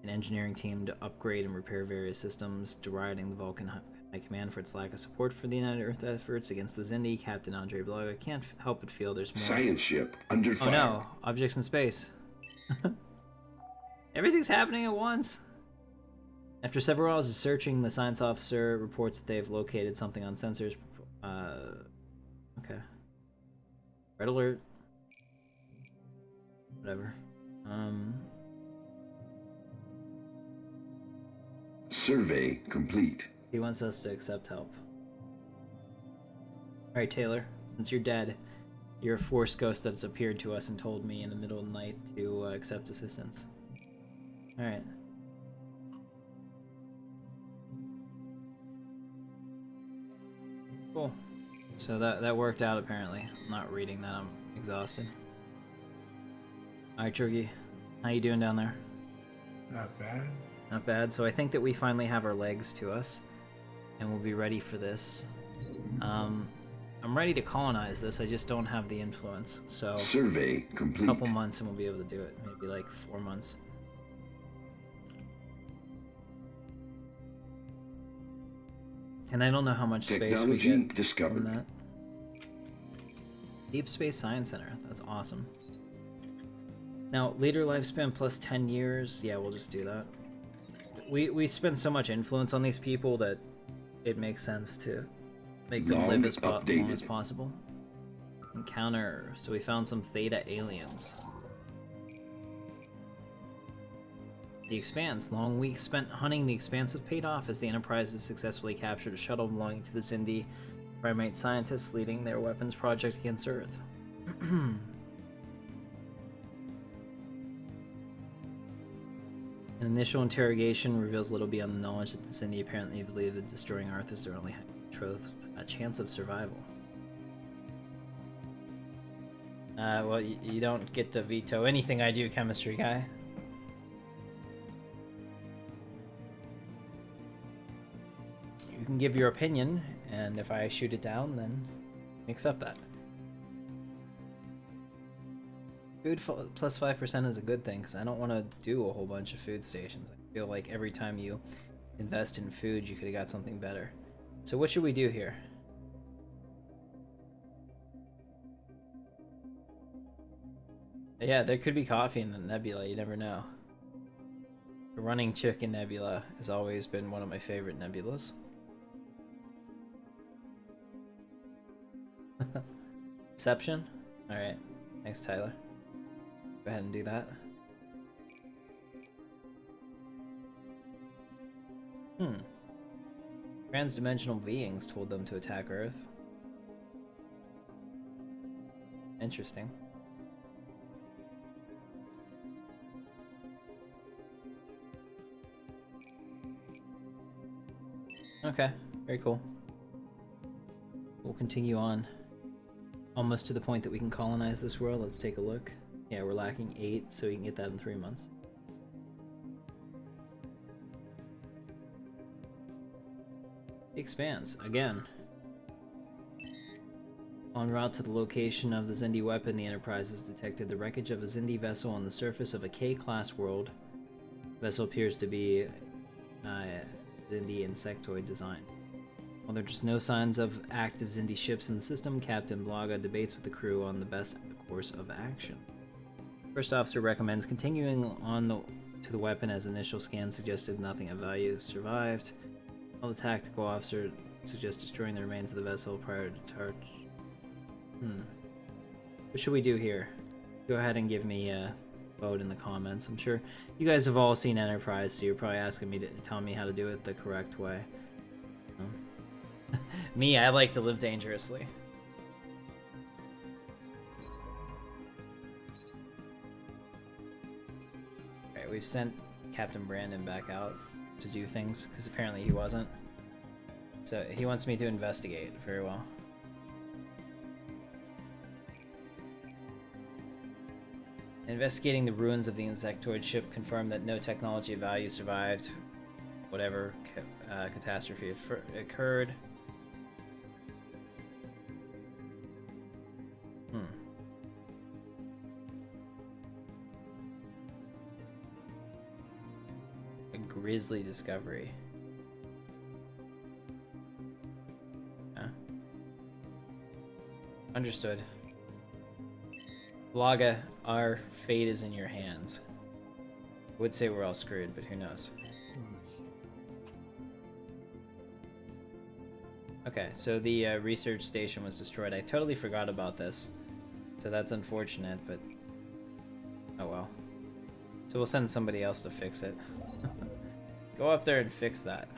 an engineering team to upgrade and repair various systems, deriding the Vulcan High Command for its lack of support for the United Earth efforts against the Xindi. Captain Andre Blaga can't help but feel there's more. Science ship under fire. Oh no, objects in space. Everything's happening at once. After several hours of searching, the science officer reports that they've located something on sensors. Okay. Red alert. Whatever. Survey complete. He wants us to accept help. Alright, Taylor. Since you're dead, you're a Force ghost that's appeared to us and told me in the middle of the night to accept assistance. Alright. Cool. So that worked out apparently. I'm not reading that, I'm exhausted. Alright, Churgi. How you doing down there? Not bad. Not bad. So I think that we finally have our legs to us. And we'll be ready for this. I'm ready to colonize this, I just don't have the influence. So Survey complete. a couple months and we'll be able to do it. Maybe like 4 months. And I don't know how much space we Technology get discovered. from that. Deep Space Science Center. That's awesome. Now, later lifespan plus 10 years. Yeah, we'll just do that. We spend so much influence on these people that it makes sense to make them live as long as possible. Encounter. So we found some Theta aliens. The Expanse. Long weeks spent hunting the Expanse have paid off as the Enterprise has successfully captured a shuttle belonging to the Xindi primate scientists leading their weapons project against Earth. An initial interrogation reveals little beyond the knowledge that the Xindi apparently believe that destroying Earth is their only chance of survival. Well, you don't get to veto anything I do, chemistry guy. You can give your opinion, and if I shoot it down, then accept that. Food plus 5% is a good thing, because I don't want to do a whole bunch of food stations. I feel like every time you invest in food, you could have got something better. So what should we do here? Yeah, there could be coffee in the nebula, you never know. The Running Chicken Nebula has always been one of my favorite nebulas. Deception? Alright, thanks Tyler. Go ahead and do that. Transdimensional beings told them to attack Earth. Interesting. Okay, very cool. We'll continue on. Almost to the point that we can colonize this world. Let's take a look. Yeah, we're lacking 8, so we can get that in 3 months. Expanse, again. En route to the location of the Xindi weapon, the Enterprise has detected the wreckage of a Xindi vessel on the surface of a K-class world. The vessel appears to be Xindi insectoid design. While there's no signs of active Xindi ships in the system, Captain Blaga debates with the crew on the best course of action. First officer recommends continuing on to the weapon as initial scans suggested nothing of value survived. While the tactical officer suggests destroying the remains of the vessel prior to charge. What should we do here? Go ahead and give me vote in the comments. I'm sure you guys have all seen Enterprise, so you're probably asking me to tell me how to do it the correct way. Me, I like to live dangerously. Alright, we've sent Captain Brandon back out to do things, because apparently he wasn't. So he wants me to investigate. Very well. Investigating the ruins of the insectoid ship confirmed that no technology of value survived whatever catastrophe occurred. A grisly discovery. Understood. Blaga, our fate is in your hands. I would say we're all screwed, but who knows. Okay, so the research station was destroyed. I totally forgot about this. So that's unfortunate, but... oh well. So we'll send somebody else to fix it. Go up there and fix that.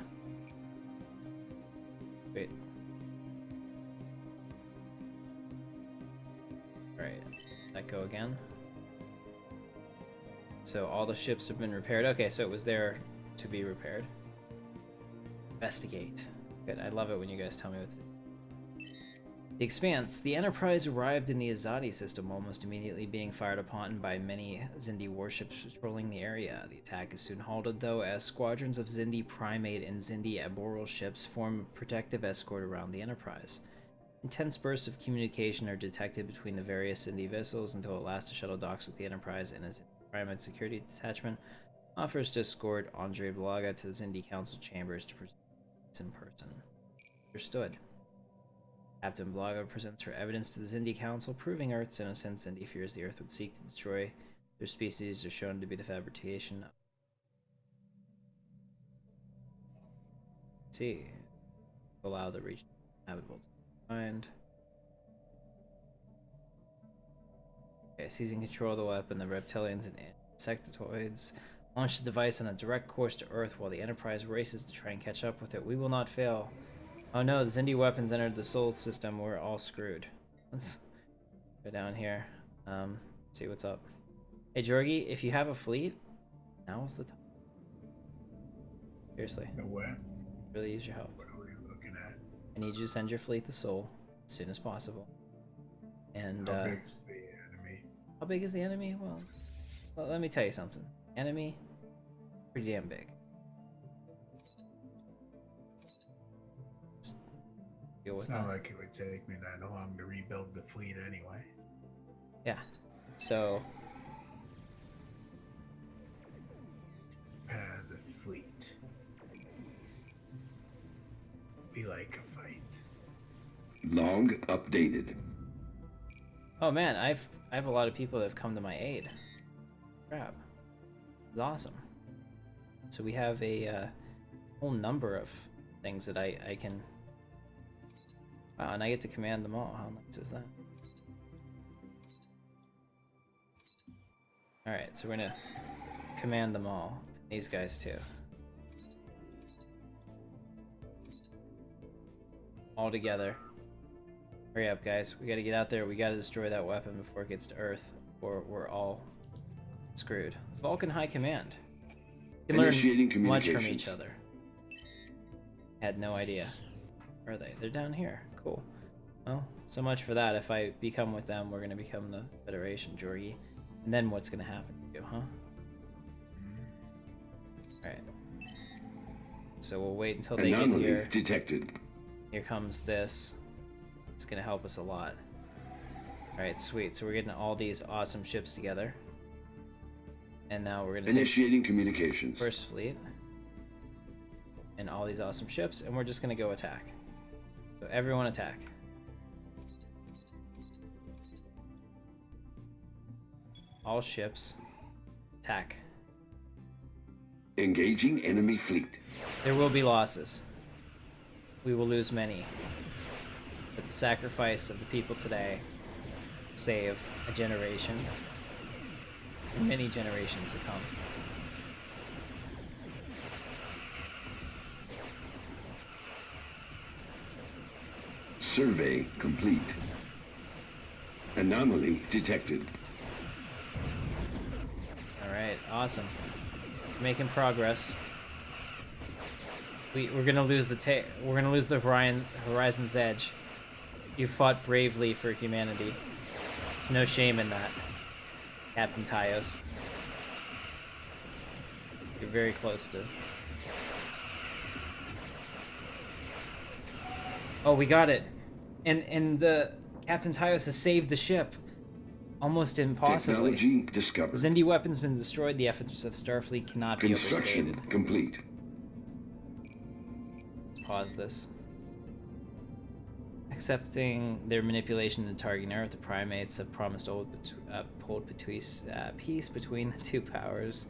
Wait. Alright, let go again. So all the ships have been repaired. Okay, so it was there to be repaired. Investigate. Good, I love it when you guys tell me what to do. The Expanse. The Enterprise arrived in the Azadi system, almost immediately being fired upon by many Xindi warships patrolling the area. The attack is soon halted, though, as squadrons of Xindi primate and Xindi arboreal ships form a protective escort around the Enterprise. Intense bursts of communication are detected between the various Xindi vessels until at last a shuttle docks with the Enterprise, and a Xindi primate security detachment offers to escort Andre Blaga to the Xindi Council chambers to present in person. Understood. Captain Blaga presents her evidence to the Xindi Council, proving Earth's innocence. Xindi fears the Earth would seek to destroy their species, are shown to be the fabrication. Let's see. Allow the region habitable to find. Okay, seizing control of the weapon, the reptilians and insectoids launch the device on a direct course to Earth while the Enterprise races to try and catch up with it. We will not fail. Oh no, the Xindi weapons entered the Sol system. We're all screwed. Let's go down here. See what's up. Hey Jorgi, if you have a fleet, now's the time. Seriously. Where? Really use your help. What are we looking at? I need you to send your fleet to Sol as soon as possible. And How big's the enemy? how big is the enemy? Well, let me tell you something. Enemy, pretty damn big. Just deal with It's not that. like it would take me that long to rebuild the fleet anyway. Yeah. So The fleet. Be like a fight. Log updated. oh man, I have a lot of people that have come to my aid. Crap. It's awesome. So we have a whole number of things that I can. Wow, and I get to command them all. How nice is that? Alright, so we're gonna command them all. These guys too. All together. Hurry up, guys. We gotta get out there. We gotta destroy that weapon before it gets to Earth, or we're all screwed. Vulcan High Command. We can Initiating learn much from communications. each other. Had no idea. Where are they? They're down here. Cool. Well, so much for that. If I become with them, we're gonna become the Federation, Jorgi. And then what's gonna happen to you, huh? Alright. So we'll wait until they get Anomaly here. detected. Here comes this. It's gonna help us a lot. Alright, sweet. So we're getting all these awesome ships together. And now we're gonna take Initiating communications. First Fleet. And all these awesome ships, and we're just gonna go attack. So everyone attack. All ships. Attack. Engaging enemy fleet. There will be losses. We will lose many. But the sacrifice of the people today save a generation. for many generations to come. Survey complete. Anomaly detected. Alright, awesome. Making progress. We're gonna lose the Horizon's Edge. You fought bravely for humanity. There's no shame in that, Captain Tyos. You're very close to. Oh, we got it. And the Captain Tyos has saved the ship. Almost impossibly. Technology discovered. Xindi weapons been destroyed. The efforts of Starfleet cannot be Construction overstated. complete. Pause this. Accepting their manipulation and targeting Earth, the primates have promised to hold peace between the two powers.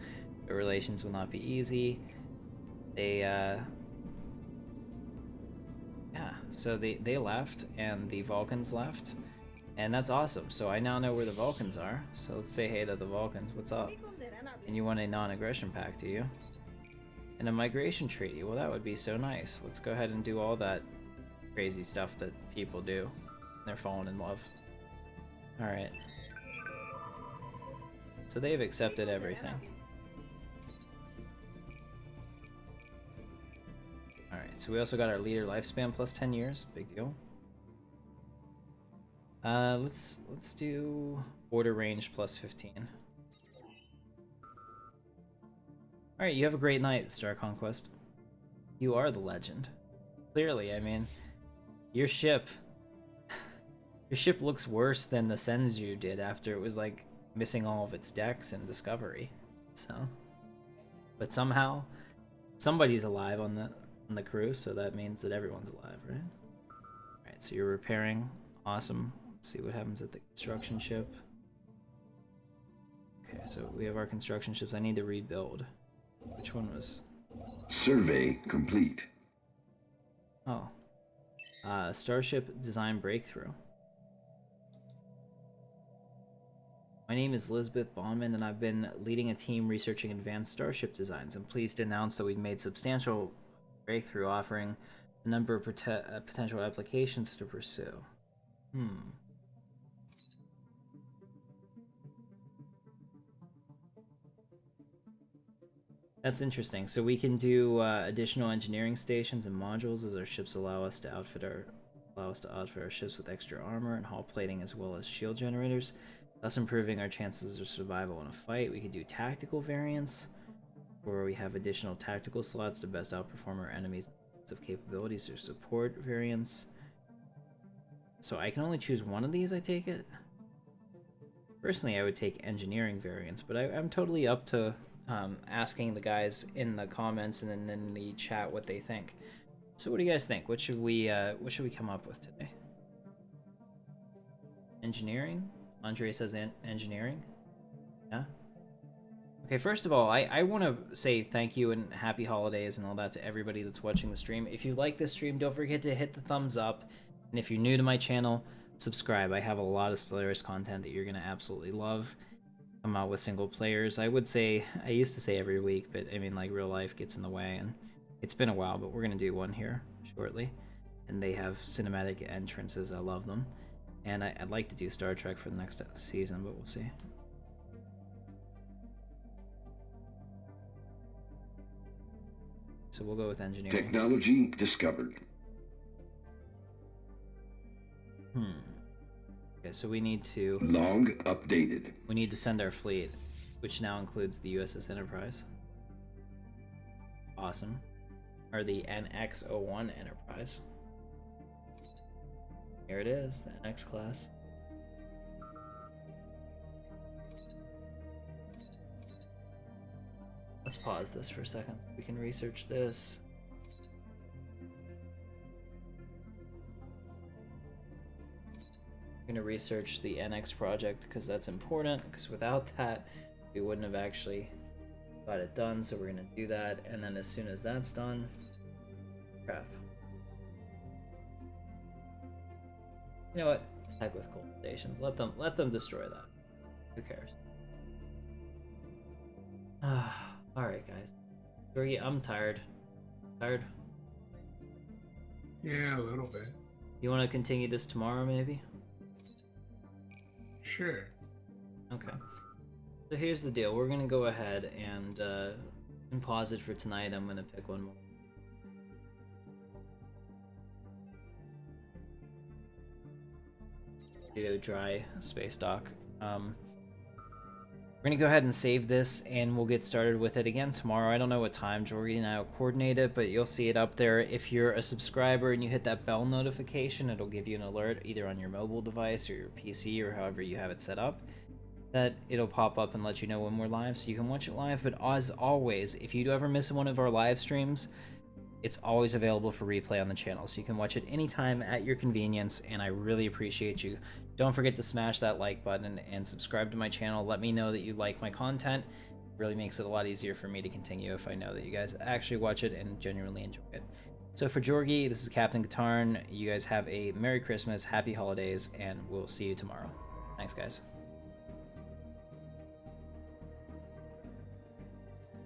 Their relations will not be easy. So they left, and the Vulcans left, and that's awesome. So I now know where the Vulcans are, so let's say hey to the Vulcans. What's up? And you want a non-aggression pact, do you? And a migration treaty. Well, that would be so nice. Let's go ahead and do all that crazy stuff that people do. They're falling in love. Alright. So they've accepted everything. Alright, so we also got our leader lifespan plus 10 years. Big deal. Let's do order range plus 15. Alright, you have a great night, Star Conquest. You are the legend. Clearly, I mean, your ship looks worse than the Senzu did after it was like missing all of its decks in Discovery. So, but somehow somebody's alive on the crew, so that means that everyone's alive, right? Alright, so you're repairing. Awesome. Let's see what happens at the construction ship. Okay, so we have our construction ships. I need to rebuild. Which one was? Survey complete. Oh. Starship Design Breakthrough. My name is Elizabeth Baumann, and I've been leading a team researching advanced starship designs. I'm pleased to announce that we've made substantial breakthrough, offering a number of potential applications to pursue. That's interesting. So we can do additional engineering stations and modules as our ships allow us to outfit our ships with extra armor and hull plating as well as shield generators, thus improving our chances of survival in a fight. We could do tactical variants, where we have additional tactical slots to best outperform our enemies of capabilities or support variants. So I can only choose one of these, I take it? Personally, I would take engineering variants, but I'm totally up to asking the guys in the comments and then in the chat what they think. So what do you guys think? What should we come up with today? Engineering? Andre says engineering. Yeah. Okay, first of all, I want to say thank you and happy holidays and all that to everybody that's watching the stream. If you like this stream, don't forget to hit the thumbs up. And if you're new to my channel, subscribe. I have a lot of Stellaris content that you're going to absolutely love. Come out with single players. I used to say every week, but I mean, like, real life gets in the way, and it's been a while, but we're going to do one here shortly. And they have cinematic entrances. I love them. And I'd like to do Star Trek for the next season, but we'll see. So we'll go with engineering. Technology discovered. Okay, so we need to... Log updated. We need to send our fleet, which now includes the USS Enterprise. Awesome. Or the NX-01 Enterprise. Here it is, the NX class. Let's pause this for a second so we can research this. I'm gonna research the NX project because that's important, because without that we wouldn't have actually got it done. So we're gonna do that, and then as soon as that's done, crap. You know what? Heck with cold stations. Let them destroy that. Who cares? Alright, guys. Jorgie, I'm tired. Tired? Yeah, a little bit. You want to continue this tomorrow, maybe? Sure. Okay. So here's the deal. We're gonna go ahead and pause it for tonight. I'm gonna pick one more. Do dry space dock. We're gonna go ahead and save this, and we'll get started with it again tomorrow. I don't know what time Jorgie and I will coordinate it, but you'll see it up there. If you're a subscriber and you hit that bell notification, it'll give you an alert either on your mobile device or your PC or however you have it set up. That it'll pop up and let you know when we're live, so you can watch it live. But as always, if you do ever miss one of our live streams, it's always available for replay on the channel, so you can watch it anytime at your convenience, and I really appreciate you. Don't forget to smash that like button and subscribe to my channel. Let me know that you like my content. It really makes it a lot easier for me to continue if I know that you guys actually watch it and genuinely enjoy it. So for Jorgie, this is Captain Katarn. You guys have a Merry Christmas, Happy Holidays, and we'll see you tomorrow. Thanks, guys.